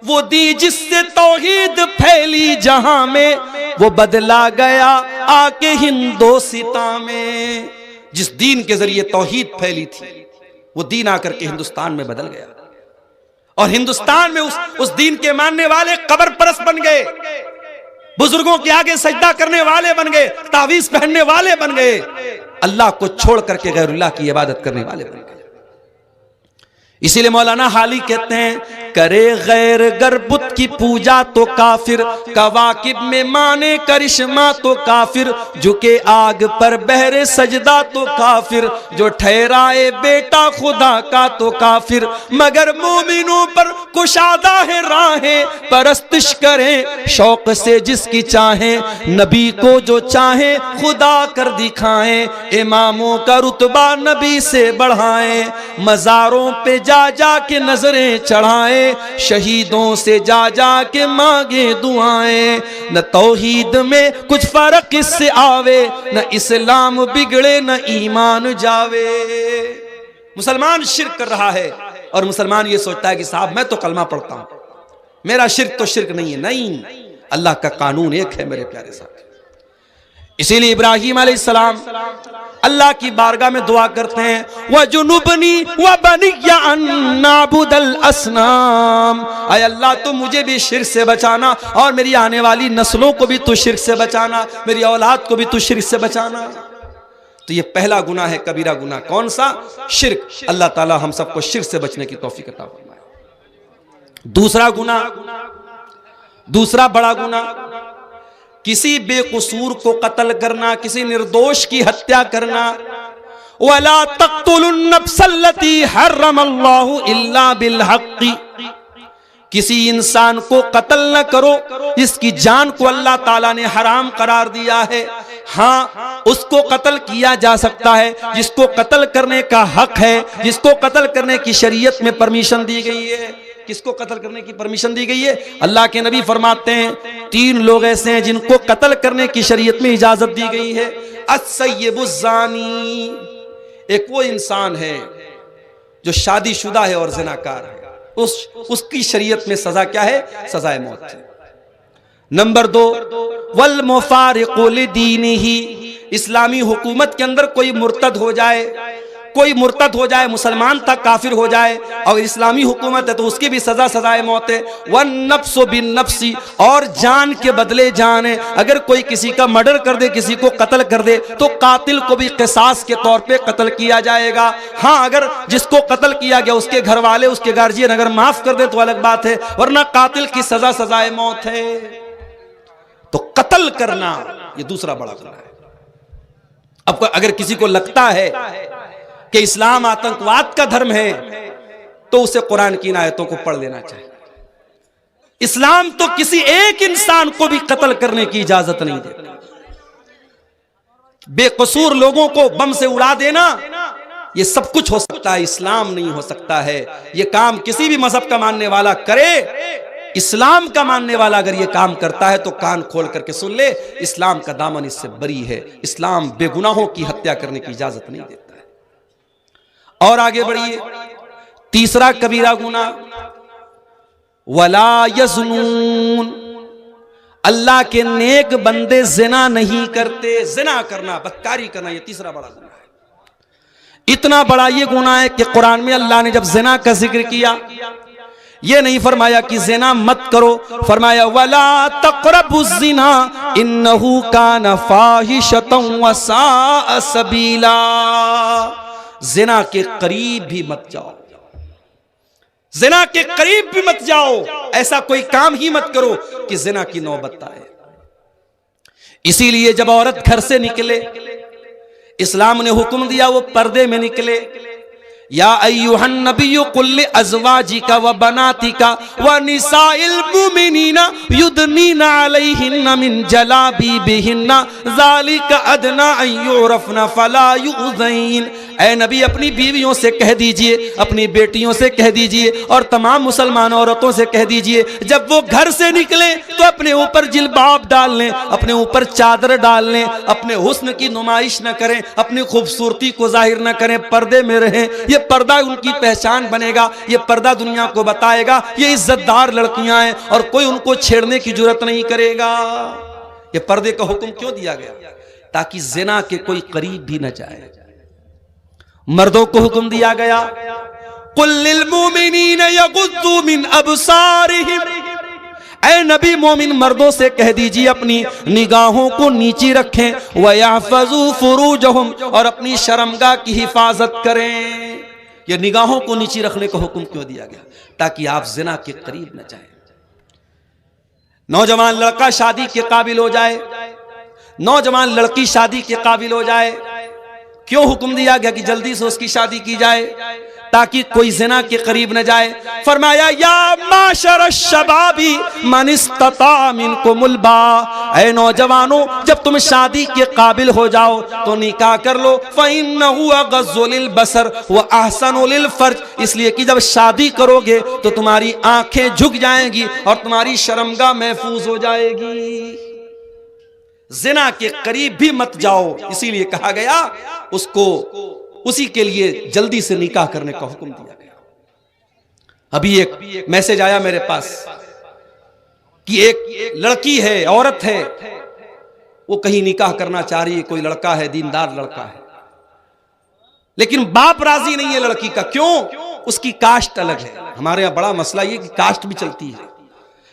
वो दी जिससे तौहीद फैली जहां में, वो बदला गया आके हिंदोस्तान में। जिस दीन के जरिए तौहीद फैली थी, वो दीन आकर के हिंदुस्तान में बदल गया, और हिंदुस्तान में उस दीन के मानने वाले कब्र परस्त बन गए, बुजुर्गों के आगे सजदा करने वाले बन गए, तावीज पहनने वाले बन गए, अल्लाह को छोड़ करके गैरुल्लाह की इबादत करने वाले बन गए। इसीलिए मौलाना हाली कहते हैं, करे गैर गरबुत की पूजा तो काफिर, कवाकिब में माने करिश्मा तो काफिर, झुके आग पर बहरे सजदा तो काफिर, जो ठहराए बेटा खुदा का तो काफिर, मगर मोमिनों पर कुशादा है राहें, परस्तिश करें शौक से जिसकी चाहें, नबी को जो चाहे खुदा कर दिखाएं, इमामों का रुतबा नबी से बढ़ाएं, मजारों पे जा जा के नजरें चढ़ाएं, शहीदों से जा जा के मांगे दुआएं, न तौहीद में कुछ फर्क इससे आवे, न इस्लाम बिगड़े न ईमान जावे। मुसलमान शिर्क कर रहा है और मुसलमान ये सोचता है कि साहब मैं तो कलमा पढ़ता हूं, मेरा शिर्क तो शिर्क नहीं है। नहीं, अल्लाह का कानून एक है मेरे प्यारे साथी। इसीलिए इब्राहीम अलैहिस्सलाम अल्लाह की बारगाह में दुआ करते हैं, व जुनुबनी व बनिया अन नाबुदल असनाम, आय अल्लाह तो मुझे भी शिर्क से बचाना और मेरी आने वाली नस्लों को भी तू शिर्क से बचाना, मेरी औलाद को भी तू शिर्क से बचाना। तो ये पहला गुनाह है, कबीरा गुनाह। कौन सा? शिर्क। अल्लाह ताला हम सबको शिर्क से बचने की तौफीक अता फरमाए। दूसरा गुनाह, दूसरा बड़ा गुनाह, किसी बेकसूर को कत्ल करना, किसी निर्दोष की हत्या करना। वला तक़्तुलुन नफ्सल्लती हर्रमल्लाहु इल्ला बिल हक़्क़ि, किसी इंसान को कत्ल न करो इसकी जान को अल्लाह ताला ने हराम करार दिया है। हाँ, उसको कत्ल किया जा सकता है जिसको कत्ल करने का हक है, जिसको कत्ल करने की शरीयत में परमिशन दी गई है। किसको कत्ल करने की परमिशन दी गई है? अल्लाह के नबी फरमाते हैं, 3 लोग ऐसे हैं जिनको कत्ल करने की शरीयत में इजाजत दी गई है। अस्सय्यिबुज़्ज़ानी, एक वो इंसान है जो शादीशुदा है और ज़िनाकार है, उसकी शरीयत में सजा क्या है? सजाए मौत है। नंबर 2, वल मुफारिक़ु लिदीनिही, इस्लामी हुकूमत के अंदर कोई मुर्तद हो जाए, कोई मुर्तद हो जाए, मुसलमान था काफिर हो जाए, और इस्लामी हुकूमत है तो उसकी भी सजा सजाए मौत है। वन नफ्सु बिन नफ्सी, और जान के बदले जान है। अगर कोई किसी का मर्डर कर दे, किसी को कत्ल कर दे, तो कातिल को भी क़िसास के तौर पे कत्ल किया जाएगा। हाँ, अगर जिसको कत्ल किया गया उसके घर वाले, उसके गार्जियन अगर माफ कर दे तो अलग बात है, वरना कातिल की सजा सजाए मौत है। तो कत्ल करना ये दूसरा बड़ा गुनाह है। अब अगर किसी को लगता है कि इस्लाम आतंकवाद का धर्म है तो उसे कुरान की इन आयतों को पढ़ लेना चाहिए। इस्लाम तो किसी एक इंसान को भी कत्ल करने की इजाजत नहीं देता। बेकसूर लोगों को बम से उड़ा देना, ये सब कुछ हो सकता है, इस्लाम नहीं हो सकता है। ये काम किसी भी मजहब का मानने वाला करे, इस्लाम का मानने वाला अगर ये काम करता है तो कान खोल करके सुन ले, इस्लाम का दामन इससे बरी है। इस्लाम बेगुनाहों की हत्या करने की इजाजत नहीं देता है। और आगे बढ़िए, तीसरा कबीरा गुनाह, वला यज़्नून, अल्लाह के नेक बंदे जिना नहीं करते। जिना करना, बदकारी करना, ये तीसरा बड़ा गुनाह है। इतना बड़ा ये गुनाह है कि कुरान में अल्लाह ने जब जिना का जिक्र किया, ये नहीं फरमाया कि जिना मत करो, फरमाया वला तक़रबुज़्ज़िना इन्नहु कान फ़ाहिशतन व साअ सबीला। जिना के करीब भी मत जाओ, जिना के करीब भी मत जाओ, ऐसा कोई काम ही मत करो कि जिना की नौबत आए। इसीलिए जब औरत घर से निकले, इस्लाम ने हुक्म दिया वो पर्दे में निकले। या अय्युहन नबिय्यु कुल अज़वाजिका व बनातिका व निसाइल मुमिनीना युदनीना अलैहिन्ना मिन जलाबिबिहिन्ना ज़ालिका अदना अन युरफ़ना फला युज़ैन। ऐ नबी अपनी बीवियों से कह दीजिए, अपनी बेटियों से कह दीजिए और तमाम मुसलमान औरतों से कह दीजिए, जब वो घर से निकलें तो अपने ऊपर जिल्बाब डाल लें, अपने ऊपर चादर डाल लें, अपने हुस्न की नुमाइश न करें, अपनी खूबसूरती को जाहिर न करें, पर्दे में रहें। ये पर्दा उनकी पहचान बनेगा, ये पर्दा दुनिया को बताएगा ये इज्जतदार लड़कियां हैं और कोई उनको छेड़ने की जरूरत नहीं करेगा। ये पर्दे का हुक्म क्यों दिया गया? ताकि ज़िना के कोई करीब भी न जाए। मर्दों को हुक्म दिया गया, कुल लिल मोमिनीन यगुद्दू मिन अबसारिहिम, ऐ नबी मोमिन मर्दों से कह दीजिए अपनी निगाहों को नीची रखें, व यहफज़ू फुरूजहुम, और अपनी शर्मगाह की हिफाजत करें। ये निगाहों को नीची रखने का हुक्म क्यों दिया गया? ताकि आप ज़िना के करीब न जाए। नौजवान लड़का शादी के काबिल हो जाए, नौजवान लड़की शादी के काबिल हो जाए, क्यों हुक्म दिया गया कि जल्दी से उसकी शादी की जाए ताकि कोई ज़िना के करीब न जाए? फरमाया या माशर शबाबी मन इस्तता मिनकुमुल बा, ऐ नौजवानों जब तुम शादी के काबिल हो जाओ तो निकाह कर लो। फ़इन्नहु अग़ज़्ज़ु लिल बसर व अहसनु लिल फ़र्ज, इसलिए कि जब शादी करोगे तो तुम्हारी आंखें झुक जाएंगी और तुम्हारी शर्मगाह महफूज हो जाएगी। ज़िना के करीब भी मत जाओ, इसीलिए कहा गया उसको, उसी के लिए जल्दी से निकाह करने का हुक्म दिया गया। अभी एक मैसेज आया मेरे पास कि एक लड़की है, औरत है, वो कहीं निकाह करना चाह रही है, कोई लड़का है, दीनदार लड़का है, लेकिन बाप राजी नहीं है लड़की का। क्यों? उसकी कास्ट अलग है। हमारे यहां बड़ा मसला ये कि कास्ट भी चलती है।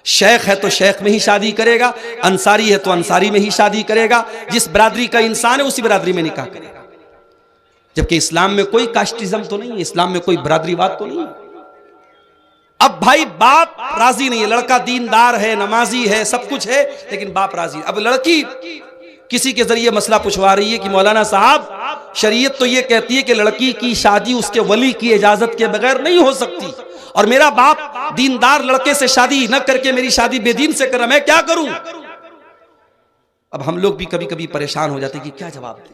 शेख है तो शेख में ही शादी करेगा, अंसारी है तो अंसारी में ही शादी करेगा, जिस बिरादरी का इंसान है उसी बिरादरी में निकाह करेगा। जबकि इस्लाम में कोई कास्टिज्म तो नहीं है, इस्लाम में कोई बिरादरीवाद तो नहीं है। अब भाई बाप राजी नहीं है, लड़का दीनदार है, नमाजी है, सब कुछ है, लेकिन बाप राजी। अब लड़की किसी के जरिए मसला पूछवा रही है कि मौलाना साहब शरीयत तो ये कहती है कि लड़की की शादी उसके वली की इजाजत के बगैर नहीं हो सकती, और मेरा बाप दीनदार लड़के से शादी न करके मेरी शादी बेदीन से कर रहा, मैं क्या करूं? अब हम लोग भी कभी कभी परेशान हो जाते कि क्या जवाब दें।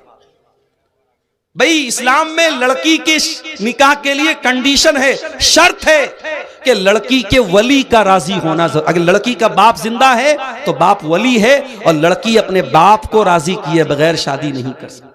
भाई इस्लाम में लड़की के निकाह के लिए कंडीशन है, शर्त है कि लड़की के वली का राजी होना। अगर लड़की का बाप जिंदा है तो बाप वली है, और लड़की अपने बाप को राजी किए बगैर शादी नहीं कर सकती।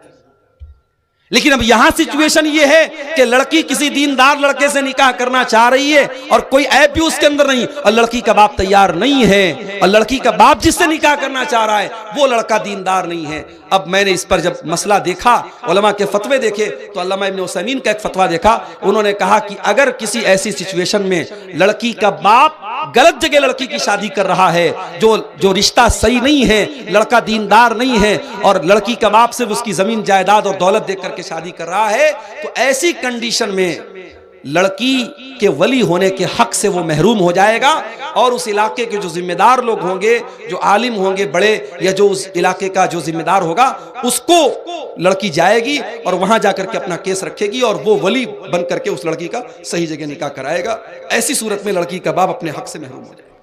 लेकिन अब यहां सिचुएशन ये है कि लड़की किसी दीनदार लड़के से निकाह करना चाह रही है और कोई ऐप भी उसके अंदर नहीं, और लड़की का बाप तैयार नहीं है, और लड़की का बाप जिससे निकाह करना चाह रहा है वो लड़का दीनदार नहीं है। अब मैंने इस पर जब मसला देखा, उलमा के फतवे देखे, तो अल्लामा इब्न उसैमीन का एक फतवा देखा। उन्होंने कहा कि अगर किसी ऐसी सिचुएशन में लड़की का बाप गलत जगह लड़की की शादी कर रहा है, जो रिश्ता सही नहीं है, लड़का दीनदार नहीं है, और लड़की का बाप सिर्फ उसकी जमीन जायदाद और दौलत देकर के शादी कर रहा है, तो ऐसी कंडीशन में लड़की के वली होने के हक से वो महरूम हो जाएगा, और उस इलाके के जो जिम्मेदार लोग होंगे, जो आलिम होंगे बड़े, या जो उस इलाके का जो जिम्मेदार होगा, उसको लड़की जाएगी और वहां जाकर के अपना केस रखेगी, और वो वली बन करके उस लड़की का सही जगह निकाह कराएगा। ऐसी सूरत में लड़की का बाप अपने हक से महरूम हो जाएगा।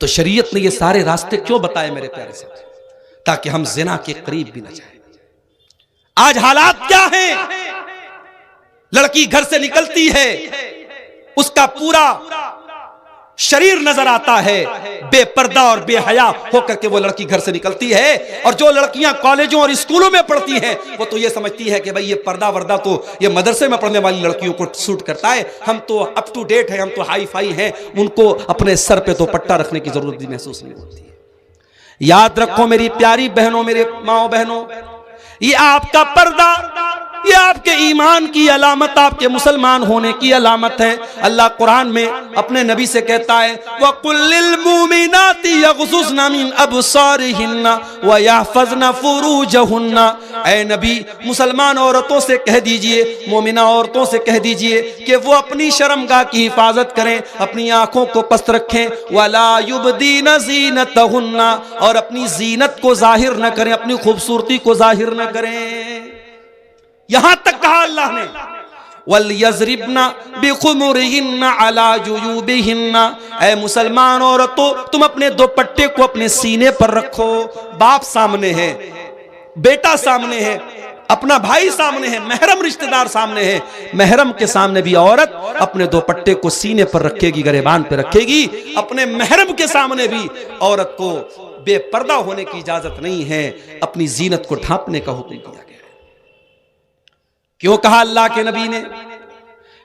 तो शरीयत ने ये सारे रास्ते क्यों बताए मेरे प्यारे साथी? ताकि हम ज़िना के करीब भी न जाए। आज हालात क्या हैं? लड़की घर से निकलती है, उसका पूरा शरीर नजर आता है, बेपर्दा और बेहया होकर के वो लड़की घर से निकलती है। और जो लड़कियां कॉलेजों और स्कूलों में पढ़ती हैं वो तो ये समझती है कि भाई ये पर्दा वर्दा तो ये मदरसे में पढ़ने वाली लड़कियों को सूट करता है, हम तो अप टू डेट है, हम तो हाई फाई हैं, उनको अपने सर पे तो पट्टा रखने की जरूरत भी महसूस नहीं होती है। याद रखो मेरी प्यारी बहनों, मेरे माओ बहनों, ये आपका पर्दा, ये आपके ईमान की अलामत, आपके मुसलमान होने की अलामत है। अल्लाह कुरान में अपने नबी से कहता है, वकुल्लिल मुमिनाति यग़ज़ुज़्न मिन अबसारिहिन्ना व यहफ़ज़्न फ़ुरूजहुन्ना, ऐ नबी मुसलमान औरतों से कह दीजिए, मोमिना औरतों से कह दीजिए कि वो अपनी शर्मगाह की हिफाजत करें, अपनी आंखों को पस्त रखें, वला युबदीन ज़ीनतहुन्ना, और अपनी जीनत को जाहिर न करें, अपनी खूबसूरती को जाहिर न करें। यहां तक कहा अल्लाह ने, वलयज़रिबना बिखुमुरिहिन्ना अला जुयूबिहिन्ना, ऐ मुसलमान औरतों तुम अपने दुपट्टे को अपने सीने पर रखो। बाप सामने है, बेटा सामने है, अपना भाई सामने है, महरम रिश्तेदार सामने है, महरम के सामने भी औरत अपने दुपट्टे को सीने पर रखेगी, गरेबान पर रखेगी। अपने महरम के सामने भी औरत को बेपर्दा होने की इजाजत नहीं है, अपनी जीनत को ढांपने का हुक्म दिया गया है। क्यों कहा अल्लाह के नबी ने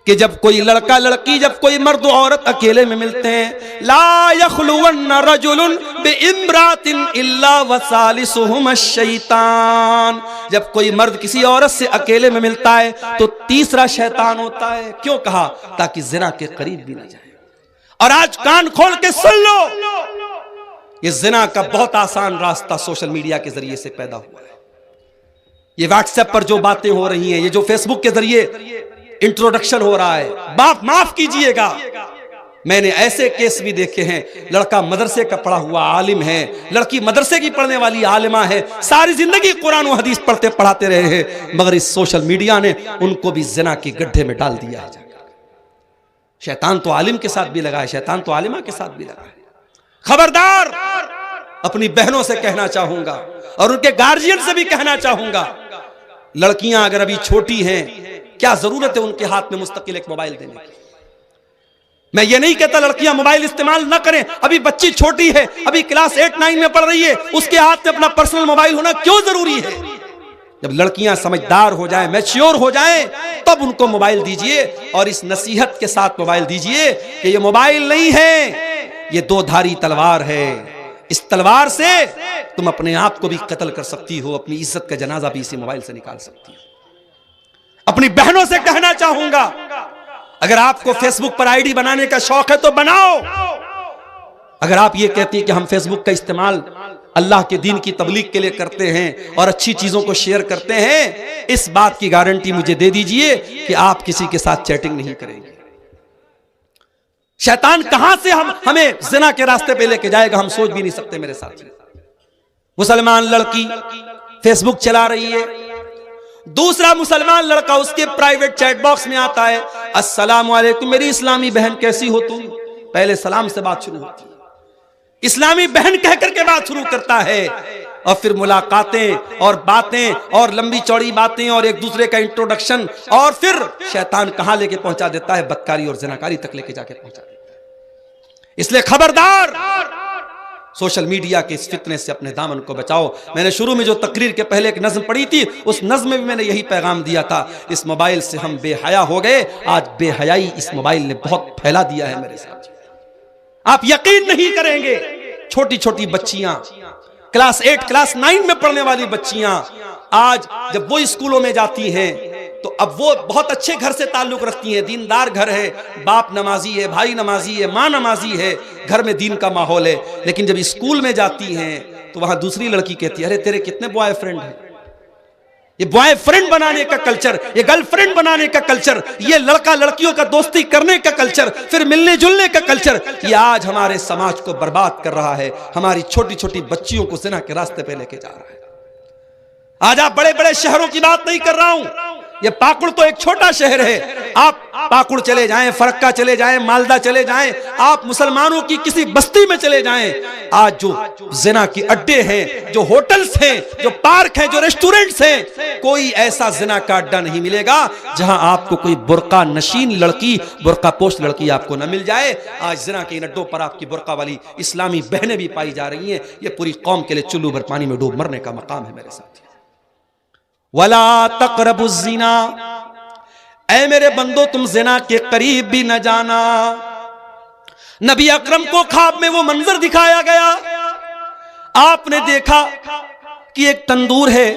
कि जब कोई लड़का लड़की, जब कोई मर्द औरत अकेले में मिलते हैं, ला यखलुवन्न रजुलुन बिइम्रातिन इल्ला वसालिसुहुम शैतान, जब कोई मर्द किसी औरत से अकेले में मिलता है तो तीसरा शैतान होता है। क्यों कहा? ताकि जिना के करीब भी ना जाए। और आज कान खोल के सुन लो, ये जिना का बहुत आसान रास्ता सोशल मीडिया के जरिए से पैदा हुआ है। ये व्हाट्सएप पर जो बातें हो रही हैं, ये जो फेसबुक के जरिए इंट्रोडक्शन हो रहा है, बाप माफ कीजिएगा, मैंने ऐसे केस भी देखे हैं, लड़का मदरसे का पढ़ा हुआ आलिम है, लड़की मदरसे की पढ़ने वाली आलिमा है, सारी जिंदगी कुरान और हदीस पढ़ते पढ़ाते रहे हैं, मगर इस सोशल मीडिया ने उनको भी जिना के गड्ढे में डाल दिया है। शैतान तो आलिम के साथ भी लगा है, शैतान तो आलिमा के साथ भी लगा है। खबरदार, अपनी बहनों से कहना चाहूंगा और उनके गार्जियन से भी कहना चाहूंगा, लड़कियां अगर अभी छोटी हैं, क्या जरूरत है उनके हाथ में मुस्तकिल एक मोबाइल देने की? मैं ये नहीं कहता लड़कियां मोबाइल इस्तेमाल ना करें, अभी बच्ची छोटी है, अभी क्लास 8-9 में पढ़ रही है, उसके हाथ में अपना पर्सनल मोबाइल होना क्यों जरूरी है? जब लड़कियां समझदार हो जाएं, मैच्योर हो जाएं, तब उनको मोबाइल दीजिए और इस नसीहत के साथ मोबाइल दीजिए कि ये मोबाइल नहीं है, ये दो धारी तलवार है, इस तलवार से तुम अपने आप को भी कत्ल कर सकती हो, अपनी इज्जत का जनाजा भी इसी मोबाइल से निकाल सकती हो। अपनी बहनों से कहना चाहूंगा, अगर आपको फेसबुक पर आईडी बनाने का शौक है तो बनाओ। अगर आप ये कहती हैं कि हम फेसबुक का इस्तेमाल अल्लाह के दीन की तबलीग के लिए करते हैं और अच्छी चीजों को शेयर करते हैं, इस बात की गारंटी मुझे दे दीजिए कि आप किसी के साथ चैटिंग नहीं करेंगे। शैतान कहां से हमें जिना के रास्ते पे लेके जाएगा, हम सोच भी नहीं सकते। मेरे साथ मुसलमान लड़की फेसबुक चला रही है, दूसरा मुसलमान लड़का उसके प्राइवेट चैट बॉक्स में आता है, अस्सलाम वालेकुम मेरी इस्लामी बहन कैसी हो तुम। पहले सलाम से बात शुरू होती है, इस्लामी बहन कह करके बात शुरू करता है, और फिर मुलाकातें और बातें और लंबी चौड़ी बातें और एक दूसरे का इंट्रोडक्शन, और फिर शैतान कहां लेके पहुंचा देता है, बदकारी और जिनाकारी तक लेके जाके पहुंचा देता है। इसलिए खबरदार, सोशल मीडिया के इस फितने से अपने दामन को बचाओ। मैंने शुरू में जो तकरीर के पहले एक नज्म पढ़ी थी, उस नज्म में भी मैंने यही पैगाम दिया था, इस मोबाइल से हम बेहया हो गए। आज बेहयाई इस मोबाइल ने बहुत फैला दिया है मेरे साथ। आप यकीन नहीं करेंगे, छोटी छोटी बच्चियां, क्लास 8 क्लास 9 में पढ़ने वाली बच्चियां, आज जब वो स्कूलों में जाती हैं तो अब वो बहुत अच्छे घर से ताल्लुक रखती हैं, दीनदार घर है, बाप नमाजी है, भाई नमाजी है, माँ नमाजी है, घर में दीन का माहौल है। लेकिन जब स्कूल में जाती हैं तो वहां दूसरी लड़की कहती है, अरे तेरे कितने बॉयफ्रेंड हैं। ये बॉयफ्रेंड बनाने का कल्चर, ये गर्लफ्रेंड बनाने का कल्चर, ये लड़का लड़कियों का दोस्ती करने का कल्चर, फिर मिलने जुलने का कल्चर, ये आज हमारे समाज को बर्बाद कर रहा है, हमारी छोटी छोटी बच्चियों को जिना के रास्ते पे लेके जा रहा है। आज आप बड़े बड़े शहरों की बात नहीं कर रहा हूं, ये पाकुड़ तो एक छोटा शहर है। आप पाकुड़ चले जाएं, फरक्का चले जाएं, मालदा चले जाएं, आप मुसलमानों की किसी बस्ती में चले जाएं, आज जो जिना के अड्डे हैं, जो होटल्स हैं, जो पार्क हैं, जो रेस्टोरेंट्स हैं, कोई ऐसा जिना का अड्डा नहीं मिलेगा जहां आपको कोई बुर्का नशीन लड़की, बुर्का पोस्ट लड़की आपको न मिल जाए। आज जिना के इन अड्डों पर आपकी बुर्का वाली इस्लामी बहनें भी पाई जा रही हैं। ये पूरी कौम के लिए चुल्लू भर पानी में डूब मरने का मकाम है मेरे साथ। वला तक़रबुज़्ज़िना, ऐ मेरे बंदो तुम जिना के करीब भी न जाना। नबी अकरम को ख्वाब में वो मंजर दिखाया गया, आपने देखा कि एक तंदूर है,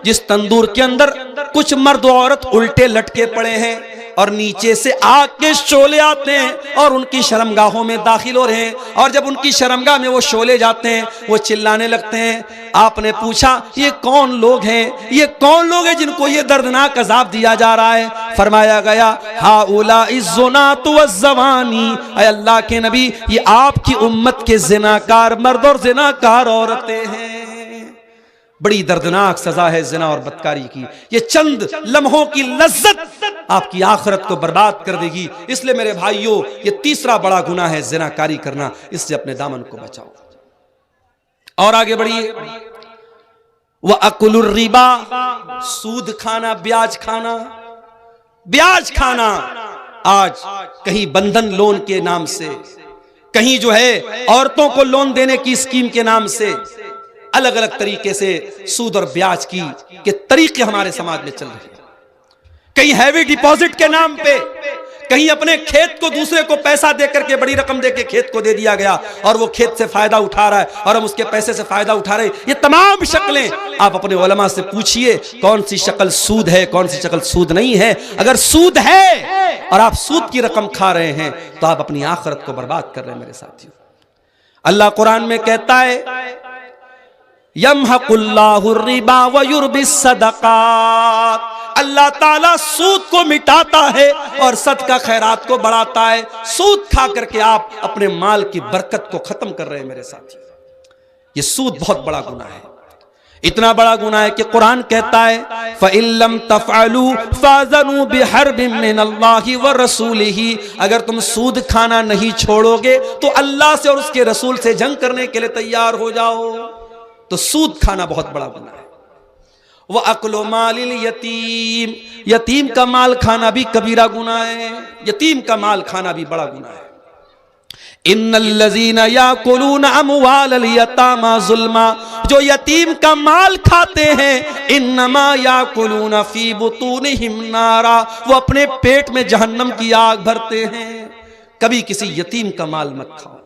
जिस तंदूर के अंदर कुछ मर्द औरत उल्टे लटके पड़े हैं और नीचे से आग के शोले आते हैं और उनकी शर्मगाहों में दाखिल हो रहे हैं, और जब उनकी शर्मगाह में वो शोले जाते हैं वो चिल्लाने लगते हैं। आपने पूछा ये कौन लोग हैं, ये कौन लोग हैं जिनको ये दर्दनाक अजाब दिया जा रहा है? फरमाया गया हाउला इज़्ज़ुनातु वज़्ज़वानी, ऐ अल्लाह के नबी ये आपकी उम्मत के जिनाकार मर्द और जिनाकार औरतें हैं। बड़ी दर्दनाक सजा है जिना और बदकारी की। ये चंद लम्हों की लज्जत आपकी आखिरत को बर्बाद कर देगी। इसलिए मेरे भाइयों, ये तीसरा बड़ा गुनाह है जिनाकारी करना, इससे अपने दामन को बचाओ। और आगे बढ़िए, व अकुलुर रिबा, सूद खाना, ब्याज खाना। ब्याज खाना आज कहीं बंधन लोन के नाम से, कहीं जो है औरतों को लोन देने की स्कीम के नाम से, अलग अलग तरीके से सूद और ब्याज के तरीके हमारे समाज में चल रहे हैं। कहीं हैवी डिपॉजिट के नाम पे, कहीं अपने खेत को दूसरे को पैसा देकर के, बड़ी रकम देके खेत को दे दिया गया और वो खेत से फायदा उठा रहा है और हम उसके पैसे से फायदा उठा रहे हैं। ये तमाम शक्लें आप अपने उलमा से पूछिए कौन सी शक्ल सूद है, कौन सी शक्ल सूद नहीं है। अगर सूद है और आप सूद की रकम खा रहे हैं तो आप अपनी आखिरत को बर्बाद कर रहे हैं मेरे साथियों। अल्लाह कुरान में कहता है यमहकुल्लाहु रिबा व युर्बिस सदकात, अल्लाह ताला सूद को मिटाता है और सदका खैरात को बढ़ाता है। सूद खा करके आप अपने माल की बरकत को खत्म कर रहे हैं मेरे साथियों। ये सूद बहुत बड़ा गुनाह है, इतना बड़ा गुनाह है कि कुरान कहता है फ़इल्लम तफ़अलू फ़ाज़नू बिहर्बिम मिनल्लाहि व रसूलिही, अगर तुम सूद खाना नहीं छोड़ोगे तो अल्लाह से और उसके रसूल से जंग करने के लिए तैयार हो जाओ। तो सूद खाना बहुत बड़ा गुनाह है। वह अक्लो मालिल यतीम, यतीम का माल खाना भी कबीरा गुनाह है, यतीम का माल खाना भी बड़ा गुनाह है। इन्नल्लज़ीना याकुलूना अमवालल यतामा ज़ुल्मा, जो यतीम का माल खाते हैं इन्नमा याकुलूना फी बुतूनिहिम नारा, वो अपने पेट में जहन्नम की आग भरते हैं। कभी किसी यतीम का माल मत खाओ।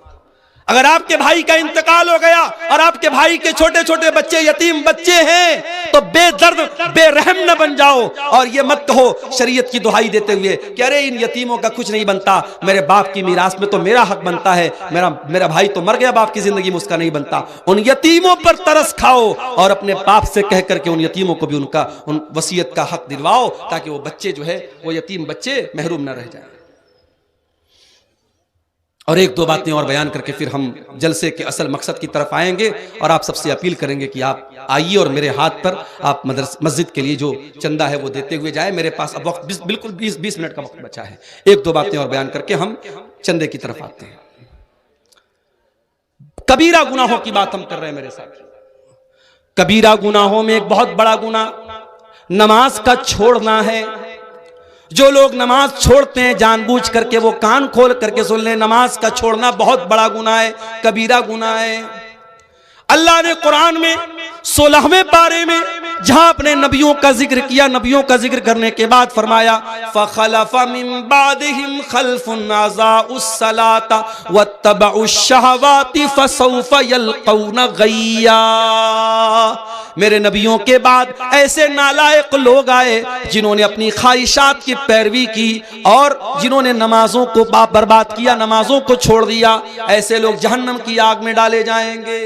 अगर आपके भाई का इंतकाल हो गया और आपके भाई के छोटे छोटे बच्चे यतीम बच्चे हैं तो बेदर्द बेरहम न बन जाओ और ये मत कहो शरीयत की दुहाई देते हुए कि अरे इन यतीमों का कुछ नहीं बनता, मेरे बाप की मीरास में तो मेरा हक बनता है, मेरा भाई तो मर गया, बाप की जिंदगी में उसका नहीं बनता। उन यतीमों पर तरस खाओ और अपने बाप से कह करके उन यतीमों को भी उन वसीयत का हक दिलवाओ ताकि वो बच्चे जो है वो यतीम बच्चे महरूम न रह जाए। और एक दो बातें और बयान करके फिर हम जलसे के असल मकसद की तरफ आएंगे और आप सबसे अपील करेंगे कि आप आइए और मेरे हाथ पर आप मस्जिद के लिए जो चंदा है वो देते हुए जाए। मेरे पास अब वक्त बिल्कुल 20 मिनट का वक्त बचा है। एक दो बातें और बयान करके हम चंदे की तरफ आते हैं। कबीरा गुनाहों की बात हम कर रहे हैं मेरे साथ। कबीरा गुनाहों में एक बहुत बड़ा गुनाह नमाज का छोड़ना है। जो लोग नमाज छोड़ते हैं जानबूझ करके, वो कान खोल करके सुन लें, नमाज का छोड़ना बहुत बड़ा गुनाह है, कबीरा गुनाह है। अल्लाह ने कुरान में 16वें पारे में जहां अपने नबियों का जिक्र किया, नबियों का जिक्र करने के बाद फरमाया फ़ख़लफ़ मिन बादिहिम ख़ल्फ़ुन अज़ाउस सलाता वत्तबउश शहवाति फ़सौफ़ यल्क़ौन गय्या। मेरे नबियों के बाद ऐसे नालायक लोग आए जिन्होंने अपनी ख्वाहिशात की पैरवी की और जिन्होंने नमाजों को बर्बाद किया, नमाजों को छोड़ दिया। ऐसे लोग जहन्नम की आग में डाले जाएंगे।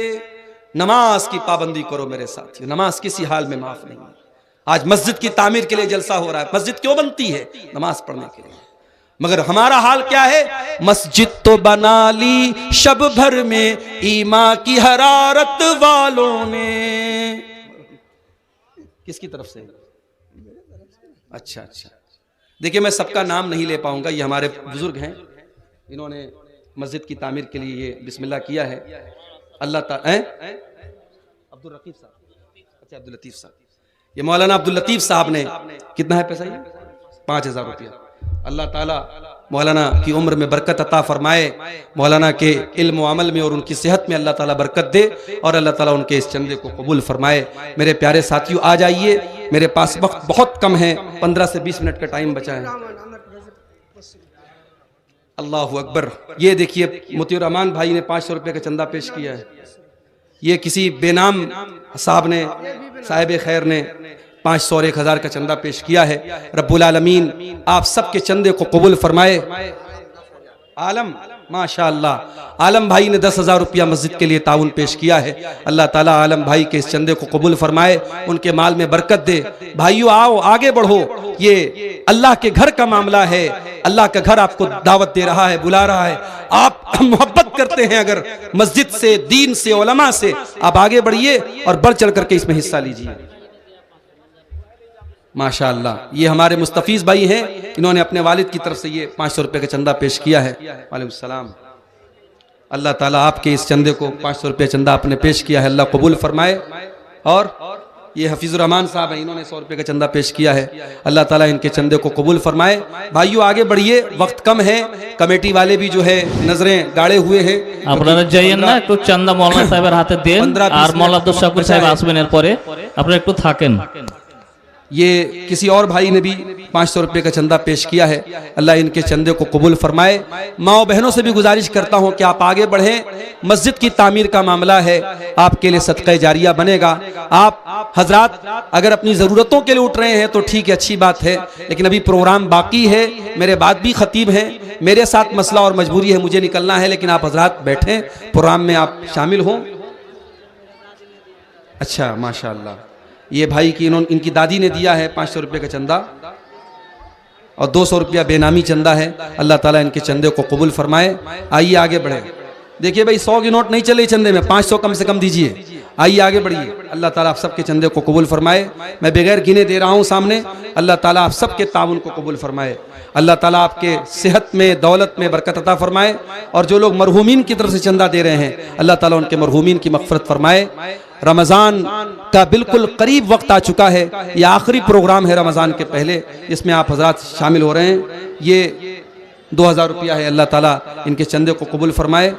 नमाज की पाबंदी करो मेरे साथियों, नमाज किसी हाल में माफ नहीं। आज मस्जिद की तामीर के लिए जलसा हो रहा है। मस्जिद क्यों बनती है? नमाज पढ़ने के लिए। मगर हमारा हाल क्या है? मस्जिद तो बना ली शब भर में ईमा की हरारत वालों ने। किसकी तरफ से? अच्छा अच्छा। देखिए मैं सबका नाम नहीं ले पाऊंगा, ये हमारे बुजुर्ग हैं, इन्होंने मस्जिद की तामीर के लिए ये बिस्मिल्लाह किया है। अल्लाह ताला अब्दुल रकीब साहब, अच्छा अब्दुल लतीफ साहब, ये मौलाना अब्दुल लतीफ साहब ने कितना है पैसा? ये 5000 रुपया। अल्लाह ताला मौलाना की उम्र में बरकत अता फरमाए, मौलाना के इल्म व अमल में और उनकी सेहत में अल्लाह ताला बरकत दे और अल्लाह ताला उनके इस चंदे को कबूल फरमाए। मेरे प्यारे साथियों आ जाइए, मेरे पास वक्त बहुत कम है, 15 से 20 मिनट का टाइम बचा है। अल्लाहु अकबर। ये देखिए मोतियुर रहमान भाई ने 500 रुपये का चंदा पेश किया है। ये किसी बेनाम साहब ने, साहिब खैर ने 500 और 1000 का चंदा पेश किया है। रब्बुल आलमीन आप सबके चंदे को कबूल फरमाए। आलम माशाअल्लाह, आलम भाई ने 10,000 रुपया मस्जिद के लिए ताउन पेश किया है। अल्लाह ताला आलम भाई के इस चंदे को कबूल फरमाए, उनके माल में बरकत दे। भाइयों आओ आगे बढ़ो, ये अल्लाह के घर का मामला है। अल्लाह का घर आपको दावत दे रहा है, बुला रहा है। आप मोहब्बत करते हैं अगर मस्जिद से, दीन से, उलमा से, आप आगे बढ़िए और बढ़ चढ़ करके इसमें हिस्सा लीजिए। माशाअल्लाह ये हमारे मुस्तफीज भाई हैं, इन्होंने अपने वालिद की तरफ से ये 500 रुपये का चंदा पेश किया है। वालेकुम सलाम। अल्लाह ताला आपके इस चंदे को 500 रुपये चंदा आपने पेश किया है, अल्लाह कबूल फरमाए। और ये हफीजुर रहमान साहब हैं, इन्होंने 100 रुपये का चंदा पेश किया है। अल्लाह ताला इनके चंदे को कबूल फरमाए। भाइयों आगे बढ़िए, वक्त कम है, कमेटी वाले भी जो है नजरें गाड़े हुए हैं। আপনারা যাইয়েন না, একটু চান্দা মৌলানা সাহেবের হাতে দেন, আর মৌলানা আব্দুল শাকুর সাহেব আসবেন এরপরে, আপনারা একটু থাকেন। ये किसी और भाई ने भी 500 रुपये का चंदा पेश किया है। अल्लाह इनके चंदे को कबूल फरमाए। माओ बहनों से भी गुजारिश करता हूँ कि आप आगे बढ़ें, मस्जिद की तामीर का मामला है, आपके लिए सदका जारिया बनेगा। आप हजरात अगर अपनी ज़रूरतों के लिए उठ रहे हैं तो ठीक है, अच्छी बात है, लेकिन अभी प्रोग्राम बाकी है, मेरे बाद भी खतीब हैं, मेरे साथ मसला और मजबूरी है, मुझे निकलना है, लेकिन आप हजरात बैठें, प्रोग्राम में आप शामिल हों। अच्छा माशाअल्लाह, ये भाई की इनकी दादी ने दिया है 500 रुपये का चंदा और 200 रुपया बेनामी चंदा है। अल्लाह ताला इनके चंदे को कबूल फरमाए। आइए आगे बढ़े। देखिए भाई 100 के नोट नहीं चले चंदे में, 500 कम से कम दीजिए। आइए आगे बढ़िए। अल्लाह ताला आप सबके चंदे को कबूल फरमाए। मैं बगैर गिने दे रहा हूँ सामने। अल्लाह ताला आप सबके ताउन को कबूल फरमाए। अल्लाह ताला आपके सेहत में, दौलत में बरकत अता फरमाए। और जो लोग मरहूमीन की तरफ से चंदा दे रहे हैं, अल्लाह ताला उनके मरहूमीन की मग़फ़िरत फरमाए। रमज़ान का बिल्कुल करीब वक्त आ चुका है, ये आखिरी प्रोग्राम है रमज़ान के पहले, इसमें आप हजरात शामिल हो रहे हैं। ये 2000 रुपया है। अल्लाह ताला इनके चंदे को कबूल फरमाए।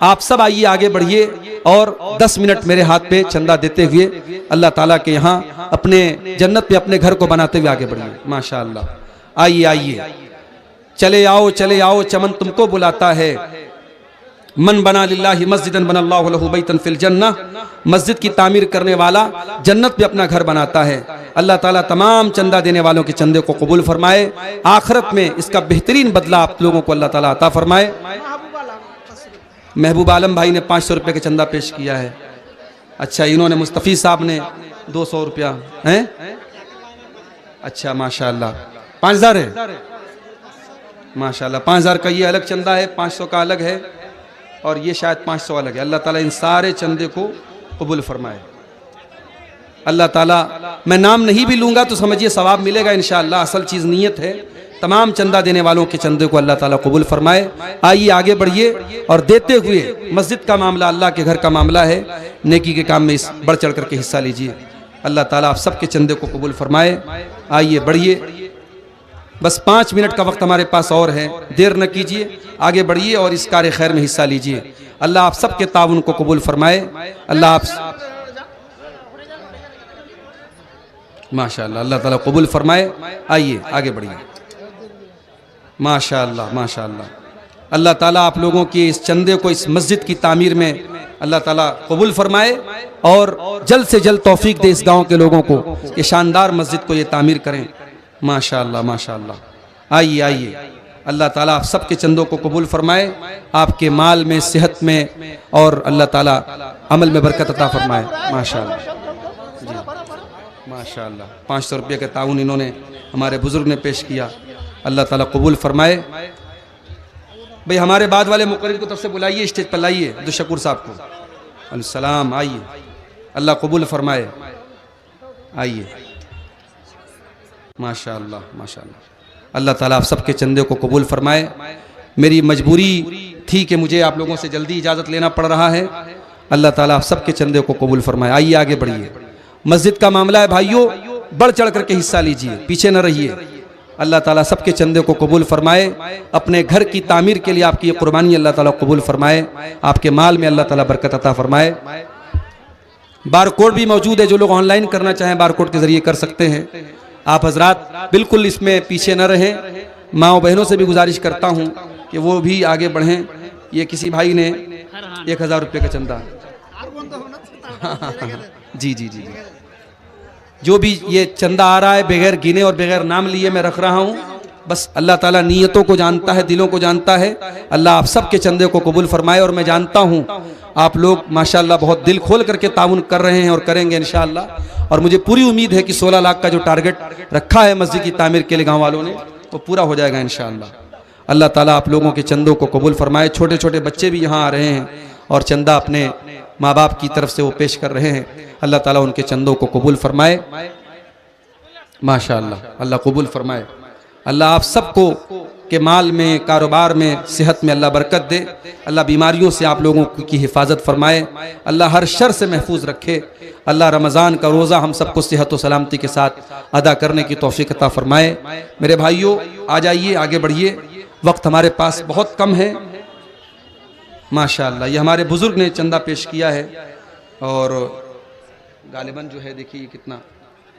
आप सब आइए आगे बढ़िए और 10 मिनट मेरे हाथ पे चंदा देते हुए अल्लाह ताला के यहाँ अपने जन्नत में अपने घर को बनाते हुए आगे बढ़िए। माशाअल्लाह। आइए आइए, चले आओ, चमन तुमको बुलाता है। मन बना लिल्लाहि मस्जिदन बनल्लाहु लहु बैतन फिल जन्नह, मस्जिद की तामीर करने वाला जन्नत में अपना घर बनाता है। अल्लाह ताला तमाम चंदा देने वालों के चंदे को कबूल फरमाए। आखिरत में इसका बेहतरीन बदला आप लोगों को अल्लाह ताला अता फरमाए। महबूब आलम भाई ने 500 रुपये का चंदा पेश किया है। अच्छा, इन्होंने मुस्तफ़ी साहब ने 200 रुपया है। अच्छा माशाअल्लाह, 5000 है। माशाअल्लाह, 5000 का ये अलग चंदा है, 500 का अलग है और ये शायद 500 अलग है। अल्लाह ताला इन सारे चंदे को कबूल फरमाए। अल्लाह ताला, मैं नाम नहीं भी लूँगा तो समझिए सवाब मिलेगा इंशाअल्लाह। असल चीज़ नीयत है। तमाम चंदा देने वालों के चंदे को अल्लाह ताला कबूल फरमाए। आइए आगे बढ़िए और देते हुए, मस्जिद का मामला अल्लाह के घर का मामला है, नेकी के काम में इस बढ़ चढ़ करके हिस्सा लीजिए। अल्लाह ताला आप सबके चंदे को कबूल फरमाए। आइए बढ़िए, बस 5 मिनट का वक्त हमारे पास और है, देर न कीजिए, आगे बढ़िए और इस कार्य खैर में हिस्सा लीजिए। अल्लाह आप सबके ताउन को कबूल फरमाए। अल्लाह आप माशाअल्लाह, अल्लाह ताला कबूल फरमाए। आइए आगे बढ़िए। माशाअल्लाह माशाअल्लाह, अल्लाह ताला आप लोगों की इस चंदे को इस मस्जिद की तामीर में अल्लाह ताला कबूल फरमाए और जल्द से जल्द तौफीक दे इस गांव के लोगों को कि शानदार मस्जिद को ये तामीर करें। माशाअल्लाह माशाअल्लाह। आइए आइए, अल्लाह ताला आप सबके चंदों को कबूल फरमाए, आपके माल में, सेहत में और अल्लाह ताला अमल में बरकत अता फरमाए। माशाअल्लाह जी, माशाअल्लाह। 500 रुपये का ताउन इन्होंने हमारे बुजुर्ग ने पेश किया। अल्लाह ताला कबूल फरमाए। भाई हमारे बाद वाले मुकर्रिर को तरफ से बुलाइए, स्टेज पर लाइए अब्दुल शकूर साहब को। अस्सलाम, आइए, अल्लाह कबूल फरमाए। आइए, माशाअल्लाह माशाअल्लाह। अल्लाह ताला आप सबके चंदे को कबूल फरमाए। मेरी मजबूरी थी कि मुझे आप लोगों से जल्दी इजाज़त लेना पड़ रहा है। अल्लाह ताला आप सबके चंदे को कबूल फरमाए। आइए आगे बढ़िए। मस्जिद का मामला है भाइयों, बढ़ चढ़ करके हिस्सा लीजिए, पीछे न रहिए। अल्लाह ताला सबके चंदे को कबूल फरमाए। अपने घर की तामीर के लिए आपकी ये कुर्बानी अल्लाह ताला कबूल फरमाए। आपके माल में अल्लाह ताला बरकत अता फरमाए। बार कोड भी मौजूद है, जो लोग ऑनलाइन करना चाहें बार कोड के ज़रिए कर सकते हैं। आप हजरात बिल्कुल इसमें पीछे न रहें। माँ बहनों से भी गुजारिश करता हूँ कि वो भी आगे बढ़ें। ये किसी भाई ने 1000 रुपये का चंदा जी जी जी, जो भी ये चंदा आ रहा है बगैर गिने और बगैर नाम लिए मैं रख रहा हूँ। बस अल्लाह ताला नीयतों को जानता है, दिलों को जानता है। अल्लाह आप सबके चंदे को कबूल फरमाए। और मैं जानता हूँ आप लोग माशाअल्लाह बहुत दिल खोल करके ताउन कर रहे हैं और करेंगे इंशाअल्लाह। और मुझे पूरी उम्मीद है कि 16 लाख का जो टारगेट रखा है मस्जिद की तामीर के लिए गाँव वालों ने, वो पूरा हो जाएगा इंशाअल्लाह। अल्लाह ताला आप लोगों के चंदों को कबूल फरमाए। छोटे छोटे बच्चे भी यहाँ आ रहे हैं और चंदा अपने माँ बाप की तरफ से वो पेश कर रहे हैं। अल्लाह ताला उनके चंदों को कबूल फरमाए। माशाअल्लाह, अल्लाह कबूल फरमाए। अल्लाह आप सबको के माल में, कारोबार में, सेहत में अल्लाह बरकत दे। अल्लाह बीमारियों से आप लोगों की हिफाजत फरमाए। अल्लाह हर शर से महफूज रखे। अल्लाह रमज़ान का रोज़ा हम सबको सेहत व सलामती के साथ अदा करने की तौफीक अता फरमाए। मेरे भाइयों, आ जाइए, आगे बढ़िए, वक्त हमारे पास बहुत कम है। माशाअल्लाह, ये हमारे बुज़ुर्ग ने चंदा पेश किया है और गालिबन जो है देखिए कितना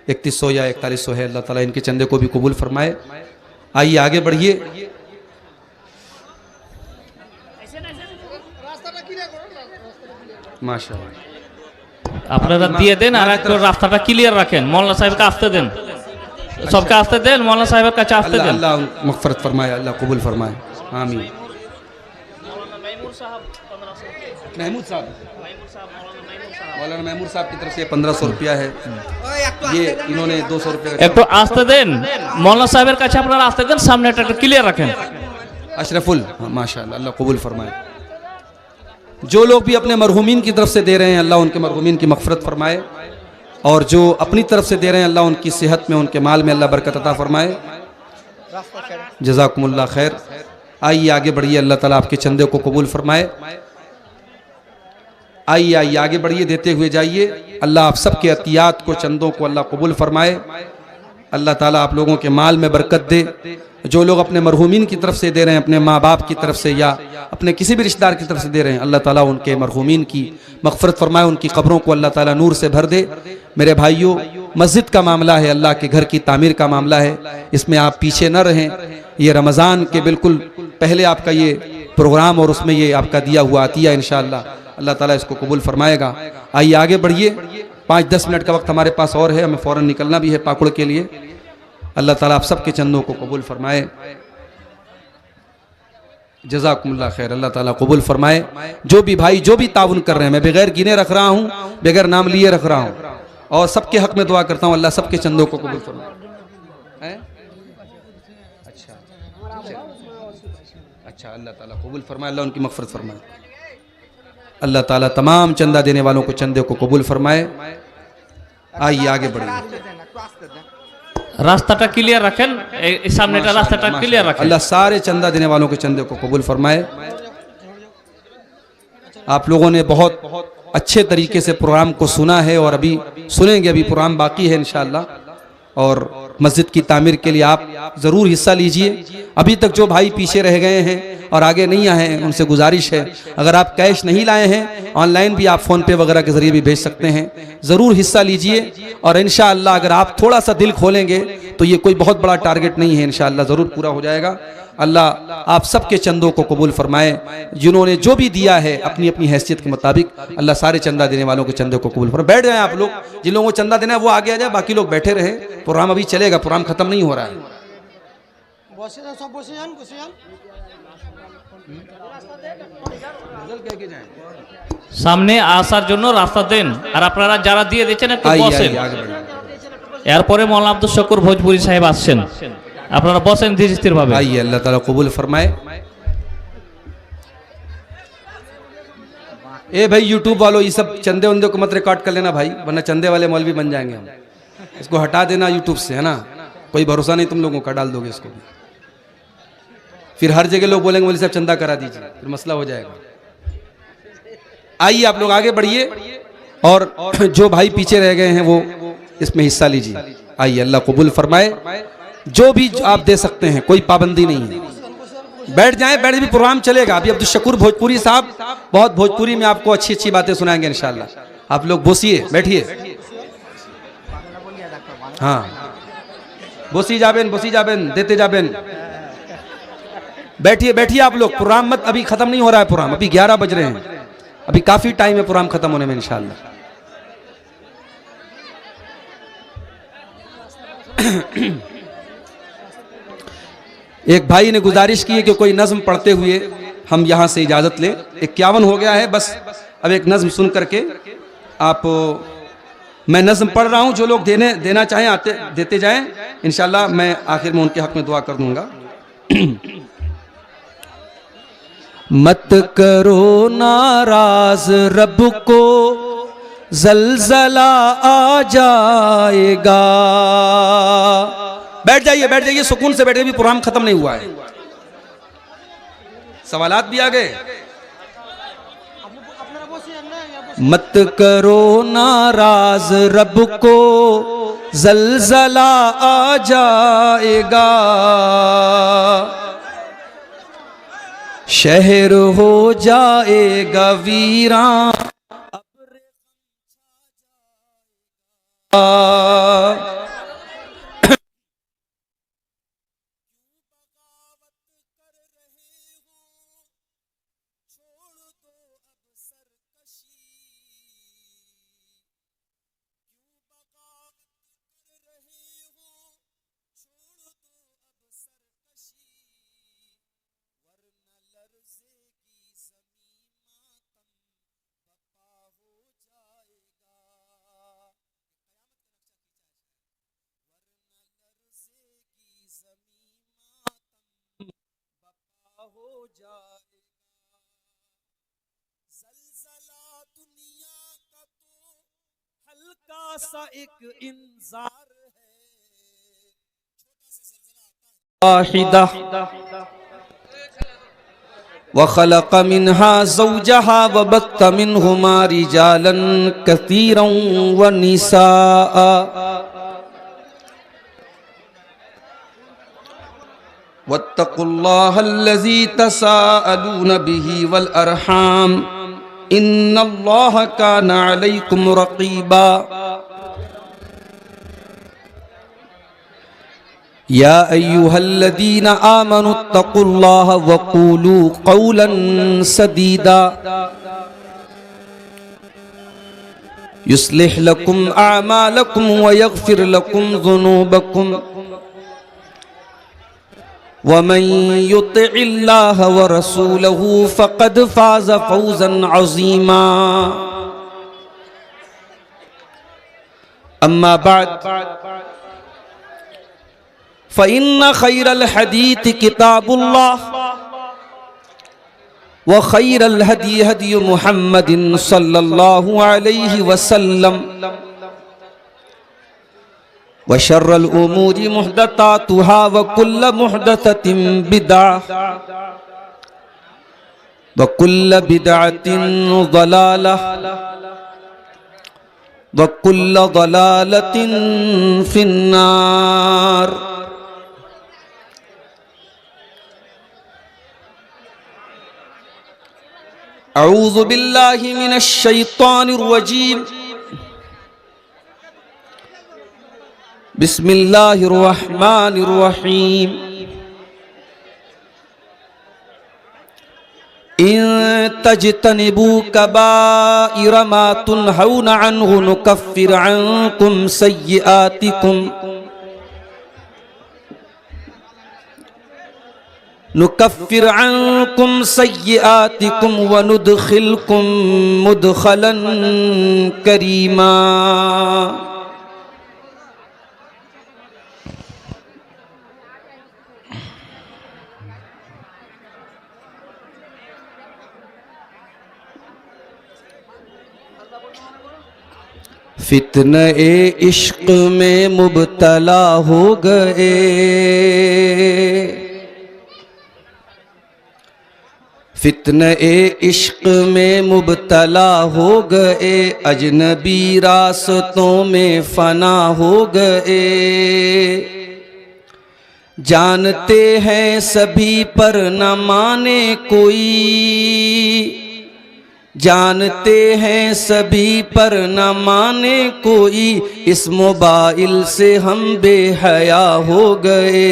3100 या 4100 है। अल्लाह ताला इनके चंदे को भी कबूल फरमाए। आइए आगे बढ़िए। माशाअल्लाह, আপনারা দিয়ে দেন আর একটু রাস্তাটা ক্লিয়ার রাখেন। মোল্লা সাহেবকে আসতে দেন, सबके आस्ते देन, मौलाना साहब का चाहते देन। अल्लाह मगफरत फरमाए, अल्लाह कबूल फरमाए, आमीन। महमूद साहब, मौलाना महमूद साहब की तरफ से 1500 रुपया है। ये इन्होंने 200 रुपये एक तो आस्ते देन, मौलाना साहब का चाहते आस्ते देन, सामने क्लियर रखें। अशरफुल, माशाअल्लाह, अल्लाह कबूल फरमाए। जो लोग भी अपने मरहूमीन की तरफ से दे रहे हैं, अल्लाह उनके मरहूमीन की मगफरत फरमाए, और जो अपनी तरफ से दे रहे हैं, अल्लाह उनकी सेहत में, उनके माल में अल्लाह बरकत अता फरमाए। जज़ाकुमुल्लाह खैर। आइए आगे बढ़िए, अल्लाह ताला आपके चंदे को कबूल फरमाए। आइए आइए आगे बढ़िए, देते हुए जाइए। अल्लाह आप सबके अतियात को, चंदों को अल्लाह कबूल फरमाए। अल्लाह ताला आप लोगों के माल में बरकत दे। जो लोग अपने मरहूमीन की तरफ से दे रहे हैं, अपने माँ बाप की तरफ से या अपने किसी भी रिश्तेदार की तरफ से दे रहे हैं, अल्लाह ताला उनके मरहूमीन की मगफरत फरमाए, उनकी कब्रों को अल्लाह ताला नूर से भर दे। मेरे भाइयों, मस्जिद का मामला है, अल्लाह के घर की तामीर का मामला है, इसमें आप पीछे न रहें। ये रमज़ान के बिल्कुल पहले आपका ये प्रोग्राम और उसमें ये आपका दिया हुआ अतिया, इंशाअल्लाह अल्लाह ताला इसको कबूल फरमाएगा। आइए आगे बढ़िए, 5-10 मिनट का वक्त हमारे पास और है, हमें फ़ौरन निकलना भी है पाकुड़ के लिए। अल्लाह ताला आप सबके चंदों को कबूल फरमाए। जज़ाकुमुल्लाह खैर, अल्लाह ताला कबूल फरमाए। जो भी भाई जो भी ताउन कर रहे हैं, मैं बगैर गिने रख रहा हूँ, बगैर नाम लिए रख रहा हूँ, और सबके हक में दुआ करता हूँ, अल्लाह सबके चंदों को कबूल फरमाए। अच्छा, अल्लाह ताला कबूल फरमाए, अल्लाह उनकी मगफरत फरमाए। अल्लाह ताला तमाम चंदा देने वालों को चंदे को कबूल फरमाए। आइए आगे बढ़िए, रास्ताটা क्लियर रखें, सामनेটা রাস্তাটা क्लियर रखें। अल्लाह सारे चंदा देने वालों के चंदे को कबूल फरमाए। आप लोगों ने बहुत अच्छे तरीके से प्रोग्राम को सुना है और अभी सुनेंगे, अभी प्रोग्राम बाकी है इंशाअल्लाह। और मस्जिद की तामीर के लिए आप ज़रूर हिस्सा लीजिए। अभी तक जो भाई पीछे रह गए हैं और आगे नहीं आए हैं, उनसे गुजारिश है, अगर आप कैश नहीं लाए हैं, ऑनलाइन भी आप फ़ोन पे वगैरह के ज़रिए भी भेज सकते हैं। ज़रूर हिस्सा लीजिए और इंशाअल्लाह अगर आप थोड़ा सा दिल खोलेंगे तो ये कोई बहुत बड़ा टारगेट नहीं है, इंशाअल्लाह ज़रूर पूरा हो जाएगा। अल्लाह आप सबके चंदों को कबूल फरमाए। जिन्होंने जो भी दिया है अपनी अपनी हैसियत के मुताबिक, अल्लाह सारे चंदा देने वालों के चंदे को कबूल फरमाए। बैठ जाएं आप लोग, जिन लोगों को चंदा देना है वो आगे आ जाए, बाकी लोग बैठे रहे। प्रोग्राम अभी चलेगा, प्रोग्राम खत्म नहीं हो रहा है। সামনে আসার জন্য রাস্তা দেন, আর আপনারা যারা দিয়ে দিচ্ছেন একটু বসেন। এরপরে মৌলানা আব্দুল শকুর ভোজপুরি সাহেব আসছেন, আপনারা বসেন ধীরে স্থির ভাবে। आइए, अल्लाह ताला कबूल फरमाए। ए भाई यूट्यूब वालों, ये सब चंदे वंदे को मत रिकॉर्ड कर लेना भाई, वरना चंदे वाले मौलवी बन जाएंगे हम। इसको हटा देना यूट्यूब से, है ना, कोई भरोसा नहीं तुम लोगों का, डाल दोगे इसको भी, फिर हर जगह लोग बोलेंगे मौलवी साहब चंदा करा दीजिए, फिर मसला हो जाएगा। आइए आप लोग आगे बढ़िए और जो भाई पीछे रह गए हैं वो इसमें हिस्सा लीजिए। आइए, अल्लाह कबूल फरमाए। जो भी आप दे सकते हैं, कोई पाबंदी नहीं है, बैठ जाएं, बैठ भी प्रोग्राम चलेगा। अभी अब्दुल शकूर भोजपुरी साहब बहुत भोजपुरी में आपको अच्छी अच्छी बातें सुनाएंगे इंशाअल्लाह। आप लोग बोसिए, बैठिए। हाँ, बोसी जाबेन देते जाबेन। बैठिए बैठिए आप लोग, प्रोग्राम मत, अभी खत्म नहीं हो रहा है प्रोग्राम, अभी 11 बज रहे हैं, अभी काफी टाइम है प्रोग्राम खत्म होने में इंशाअल्लाह। एक भाई ने गुजारिश की है कि कोई नज्म पढ़ते हुए हम यहाँ से इजाज़त लें। 51 हो गया है, बस अब एक नज्म सुन करके आप, मैं नज्म पढ़ रहा हूँ, जो लोग देना चाहें आते देते जाएं, इंशाअल्लाह मैं आखिर में उनके हक में दुआ कर दूंगा। मत करो नाराज रब को, जलजला आ जाएगा। बैठ जाइए सुकून से बैठे, भी प्रोग्राम खत्म नहीं हुआ है, सवालात भी आ गए। मत करो नाराज रब को, जलजला आ जाएगा, शहर हो जाएगा वीरान। हल्का सा एक इंजार है, वाहिदा वखलक मिन्हा ज़ौजहा वबत्त मिन्हुमा रिजालन कसीरन वनिसाअ वत्तकुल्लाहल्लज़ी तसाअलून बिही वल अरहाम इन्नल्लाह काना अलैकुम रक़ीबा। या अय्युहल्लज़ीना आमनुत्तकुल्लाह वक़ूलू क़ौलन सदीदा युस्लिह लकुम अअमालकुम वयग़फिर लकुम ज़ुनूबकुम वमन युतिइल्लाह व रसूलहू फ़क़द फ़ाज़ फ़ौज़न अज़ीमा। अम्मा बाद फ़इन्न खैरल हदीथ किताबुल्लाह व खैरल हदी हदी मुहम्मदिन सल्लल्लाहु अलैहि वसल्लम व शर्रल उमूरि मुहदसातुहा व कुल्ल मुहदसतिन बिदअह व कुल्ल बिदअतिन ज़लालह व कुल्ल ज़लालतिन फिन्नार। अऊज़ु बिल्लाहि मिनश शैतानिर रजीम। बिस्मिल्लाहिर रहमानिर रहीम। इन तजतनिबू कबाइर मा तुनहौना अन्हु नुकफ्फिर अन्कुम सय्यिआतिकुम नुकफ्फिर अन्कुम सय्यिआतिकुम व नुदखिलकुम मुदखलन करीमा। फितने इश्क में मुब्तला हो गए, फितने इश्क में मुब्तला हो गए, अजनबी रास्तों में फना हो गए। जानते हैं सभी पर न माने कोई, जानते हैं सभी पर न माने कोई, इस मोबाइल से हम बेहया हो गए।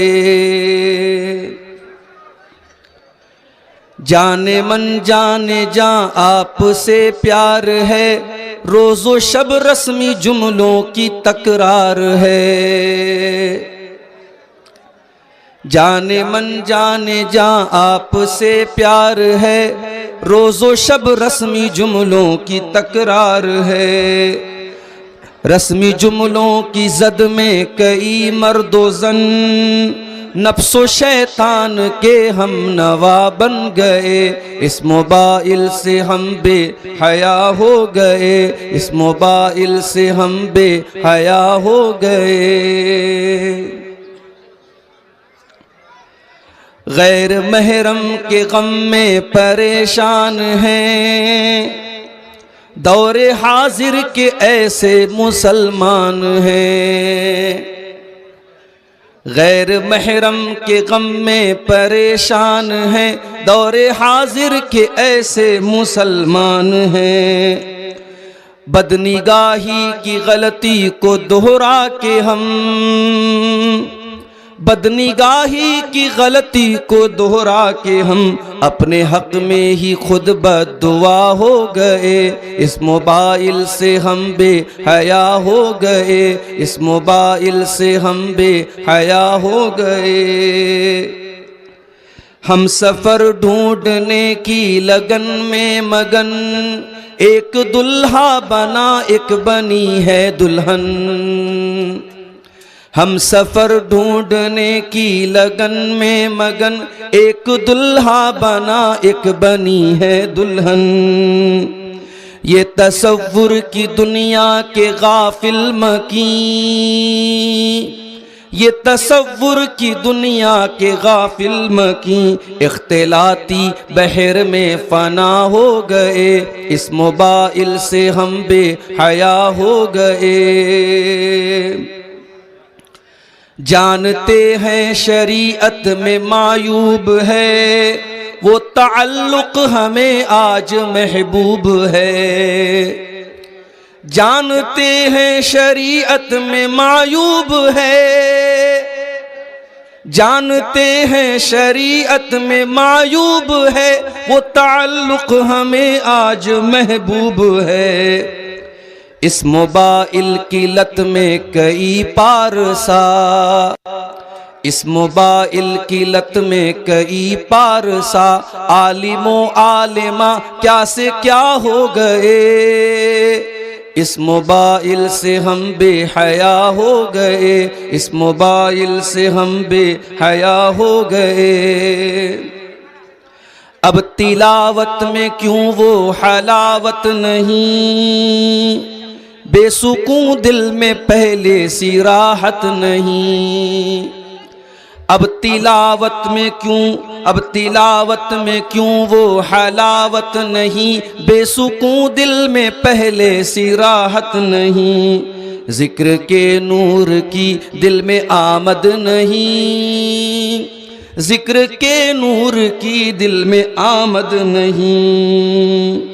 जाने मन जाने जा आपसे प्यार है, रोज़ो शब रस्मी जुमलों की तकरार है। जाने मन जाने जा आपसे प्यार है, रोज़ो शब रस्मी जुमलों की तकरार है। रस्मी जुमलों की जद में कई मर्दो ज़न, नफ्सो शैतान के हम नवा बन गए। इस मोबाइल से हम बेहया हो गए, इस मोबाइल से हम बेहया हो गए। गैर महरम के गम में परेशान हैं, दौरे हाजिर के ऐसे मुसलमान हैं। गैर महरम के गम में परेशान हैं, दौरे हाजिर के ऐसे मुसलमान हैं। बदनिगाही की गलती को दोहरा के हम, बदनिगाही की गलती को दोहरा के हम अपने हक में ही खुद बद्दुआ हो गए। इस मोबाइल से हम बेहया हो गए, इस मोबाइल से हम बेहया हो गए। हम सफ़र ढूंढने की लगन में मगन, एक दुल्हा बना एक बनी है दुल्हन। हम सफ़र ढूंढने की लगन में मगन, एक दुल्हा बना एक बनी है दुल्हन। ये तसव्वुर की दुनिया के गाफिल मकी, ये तसव्वुर की दुनिया के गाफिल मकी इख्तिलाती बहर में फना हो गए। इस मोबाइल से हम बेहया हो गए। जानते हैं शरीयत में मायूब है, वो ताल्लुक हमें आज महबूब है। जानते हैं शरीयत में मायूब है, जानते हैं शरीयत में मायूब है, वो ताल्लुक हमें आज महबूब है। इस मोबाइल की लत में कई पारसा, इस मोबाइल की लत में कई पारसा, आलिमो आलिमा क्या से क्या हो गए। इस मोबाइल से हम बेहया हो गए, इस मोबाइल से हम बेहया हो गए। अब तिलावत में क्यों वो हलावत नहीं, बेसुकून दिल में पहले सी राहत नहीं। अब तिलावत में क्यों, अब तिलावत में क्यों वो हलावत नहीं, बेसुकून दिल में पहले सी राहत नहीं। जिक्र के नूर की दिल में आमद नहीं, जिक्र के नूर की दिल में आमद नहीं।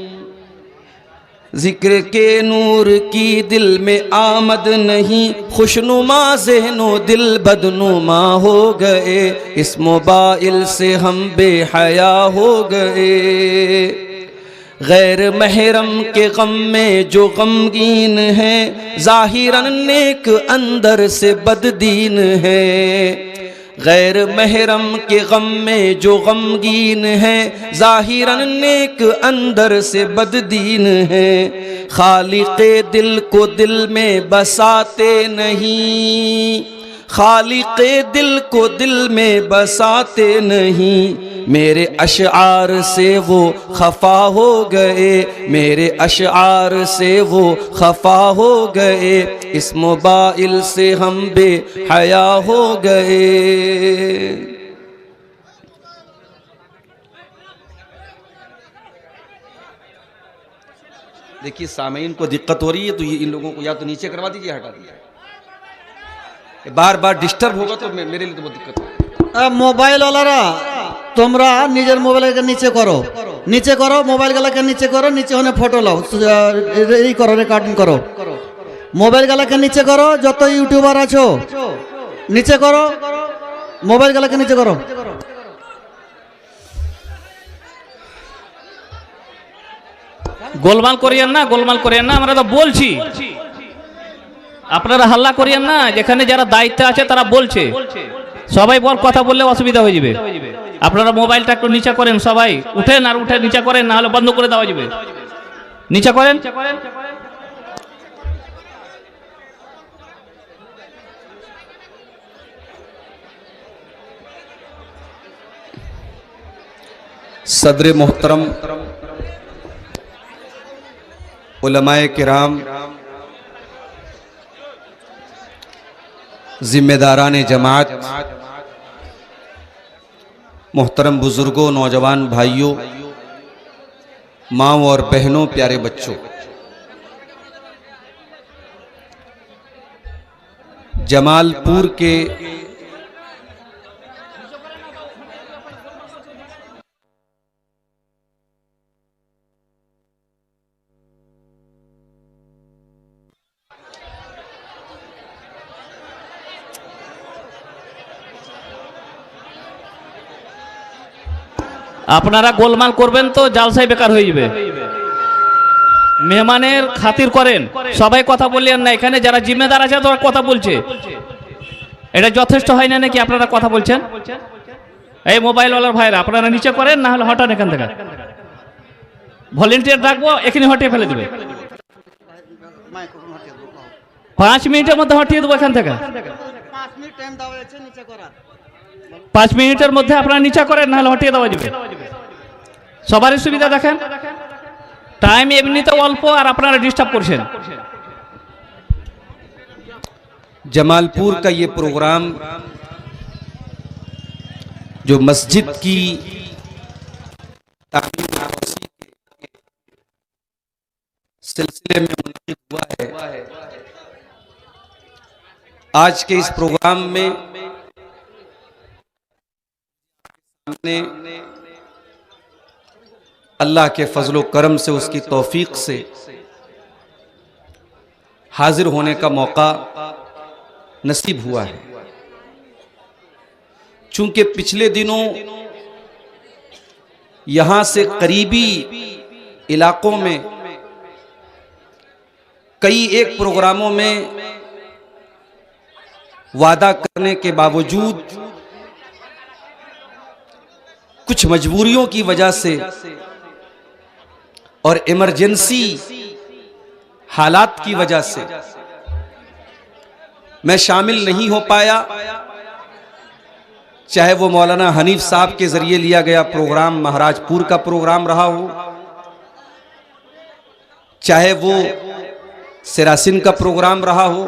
जिक्र के नूर की दिल में आमद नहीं, खुशनुमा ज़हनो दिल बदनुमा हो गए। इस मोबाइल से हम बेहया हो गए। गैर महरम के गम में जो गमगीन है, ज़ाहिरन नेक अंदर से बददीन है। गैर महरम के गम में जो गमगीन है, ज़ाहिरन नेक अंदर से बददीन है। खालिक़े दिल को दिल में बसाते नहीं, खालिक़े दिल को दिल में बसाते नहीं। मेरे अशआर से वो खफा हो गए, मेरे अशआर से वो खफा हो गए। इस मोबाइल से हम बेहया हो गए। देखिए सामीन को दिक्कत हो रही है, तो ये इन लोगों को या तो नीचे करवा दीजिए, हटा दीजिए। बार बार डिस्टर्ब होगा तो मेरे लिए तो बहुत दिक्कत होगी। मोबाइल वाला তোমরা নিজের মোবাইলকে নিচে করো, নিচে করো, মোবাইল গালাকে নিচে করো, নিচে হনে ফটো লাও, এই করো, রেকর্ডিং করো। মোবাইল গালাকে নিচে করো, যত ইউটিউবার আছো নিচে করো, মোবাইল গালাকে নিচে করো। গোলমাল করিয়েন না, গোলমাল করিয়েন না, আমরা তো বলছি। আপনারা হাল্লা করিয়েন না, যেখানে যারা দায়িত্বে আছে তারা বলছে। সবাই বল কথা বললে অসুবিধা হয়ে যাবে। আপনারা মোবাইলটা একটু নিচে করেন, সবাই উঠেন আর উঠে নিচে করেন, না হলে বন্ধ করে দেওয়া যাবে। নিচে করেন। सदर मोहतरम उलमाए किराम, जिम्मेदारान जमात, मोहतरम बुजुर्गों, नौजवान भाइयों, माँओं और बहनों, प्यारे बच्चों, जमालपुर के আপনারা গোলমাল করবেন তো জালসাই বেকার হয়ে যাবে। মেহমানের খাতির করেন, সবাই কথা বললেন না। এখানে যারা জিম্মেদার আছে তারা কথা বলছে, এটা যথেষ্ট হয় না নাকি? আপনারা কথা বলছেন। এই মোবাইলওয়ালার ভাইরা, আপনারা নিচে করেন, না হলে হটান এখান থেকে। ভলেন্টিয়ার ডাকবো, এখানে হটিয়ে ফেলে দেবে। 5 মিনিটের মধ্যে হটিয়ে দেবো এখান থেকে। 5 মিনিটের মধ্যে আপনারা নিচে করেন, না হলে হটিয়ে দেওয়া যাবে। সবারই সুবিধা দেখেন, টাইম এমনিতে অল্প আর আপনারা ডিস্টার্ব করছেন। जमालपुर का ये प्रोग्राम जो मस्जिद की सिलसिले में मुनक़िद हुआ है, आज के इस प्रोग्राम में हमने अल्लाह के फजलो करम से, उसकी तौफीक से हाजिर होने का मौका नसीब हुआ है। चूंकि पिछले दिनों यहां से करीबी इलाकों में कई एक प्रोग्रामों में वादा करने के बावजूद कुछ मजबूरियों की वजह से और इमरजेंसी हालात की वजह से मैं शामिल नहीं हो पाया। चाहे वो मौलाना हनीफ साहब के जरिए लिया गया प्रोग्राम महाराजपुर का प्रोग्राम रहा हो, चाहे वो सिरासिन का प्रोग्राम रहा हो,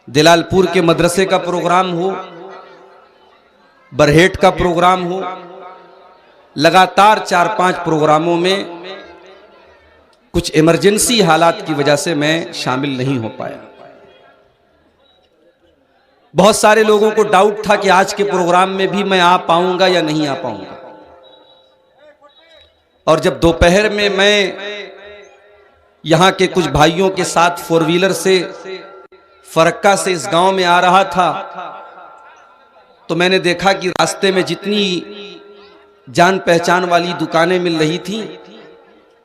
दिलालपुर के मदरसे का प्रोग्राम हो, बरहेट का प्रोग्राम हो, लगातार 4-5 प्रोग्रामों में कुछ इमरजेंसी हालात की वजह से मैं शामिल नहीं हो पाया। बहुत सारे लोगों को डाउट था कि आज के प्रोग्राम में भी मैं आ पाऊंगा या नहीं आ पाऊंगा। और जब दोपहर में मैं यहां के कुछ भाइयों के साथ 4 व्हीलर से फरक्का से इस गांव में आ रहा था, तो मैंने देखा कि रास्ते में जितनी जान पहचान वाली दुकानें मिल रही थी,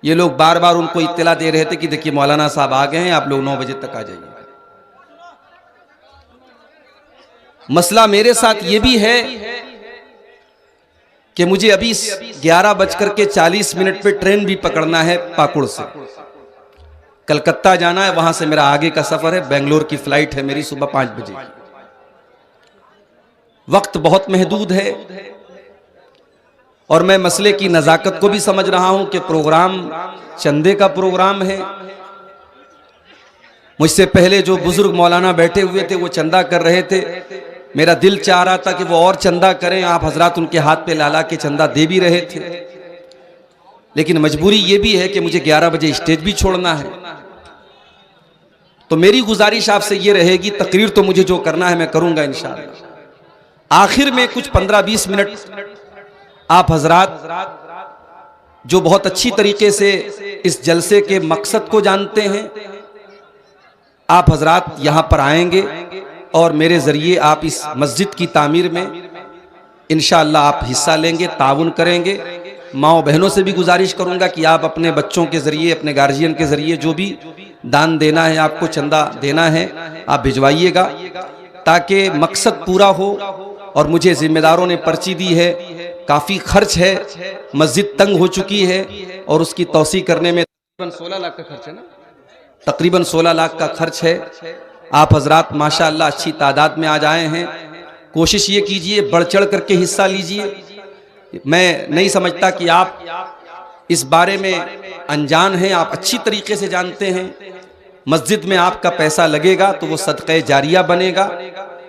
ये लोग बार बार उनको इत्तला दे रहे थे कि देखिए मौलाना साहब आ गए हैं, आप लोग 9 बजे तक आ जाइए। मसला मेरे साथ ये भी है कि मुझे अभी 11:40 पे ट्रेन भी पकड़ना है पाकुड़ से। कलकत्ता जाना है, वहां से मेरा आगे का सफर है, बेंगलोर की फ्लाइट है मेरी सुबह 5 बजे। वक्त बहुत महदूद है और मैं मसले की नज़ाकत को भी समझ रहा हूं कि प्रोग्राम चंदे का प्रोग्राम है। मुझसे पहले जो बुजुर्ग मौलाना बैठे हुए थे वो चंदा कर रहे थे, मेरा दिल चाह रहा था कि वो और चंदा करें, आप हजरात उनके हाथ पे लाला के चंदा दे भी रहे थे, लेकिन मजबूरी ये भी है कि मुझे 11 बजे स्टेज भी छोड़ना है। तो मेरी गुजारिश आपसे ये रहेगी, तकरीर तो मुझे जो करना है मैं करूंगा इंशाअल्लाह। आखिर में कुछ 15-20 मिनट आप हजरात जो बहुत अच्छी तरीके से इस जलसे के मकसद को जानते हैं, आप हजरात यहां पर आएंगे और मेरे जरिए आप इस मस्जिद की तामीर में इंशाअल्लाह आप हिस्सा लेंगे, ताउन करेंगे। माओ बहनों से भी गुजारिश करूंगा कि आप अपने बच्चों के जरिए, अपने गार्जियन के जरिए जो भी दान देना है, आपको चंदा देना है, आप भिजवाइएगा ताकि मकसद पूरा हो। और मुझे जिम्मेदारों ने पर्ची दी है, काफ़ी खर्च है, मस्जिद तंग हो चुकी है और उसकी तौसी करने में तकरीबन 16 लाख का खर्च है ना, तकरीबन 16 लाख का खर्च है। आप हजरात माशाअल्लाह अच्छी तादाद में आज आए हैं, कोशिश ये कीजिए बढ़ चढ़ करके हिस्सा लीजिए। मैं नहीं समझता कि आप इस बारे में अनजान हैं, आप अच्छी तरीके से जानते हैं। मस्जिद में आपका पैसा लगेगा तो वो सदक़े जारिया बनेगा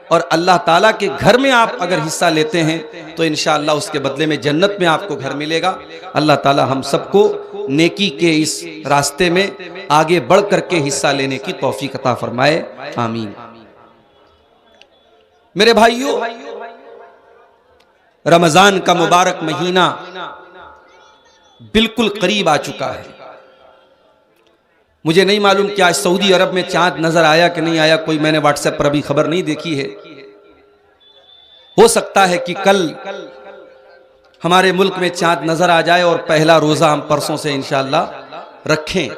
और अल्लाह ताला के घर में आप अगर हिस्सा लेते हैं तो इंशाअल्लाह उसके बदले में जन्नत में आपको घर मिलेगा। अल्लाह ताला हम सबको नेकी के इस रास्ते में आगे बढ़ करके हिस्सा लेने की तौफीक अता फरमाए, आमीन। मेरे भाइयों, रमजान का मुबारक महीना बिल्कुल करीब आ चुका है। मुझे नहीं मालूम कि आज सऊदी अरब में चांद नजर आया कि नहीं आया, कोई मैंने व्हाट्सएप पर अभी खबर नहीं देखी है। हो सकता है कि कल हमारे मुल्क में चांद नजर आ जाए और पहला रोजा हम परसों से इंशाअल्लाह रखें।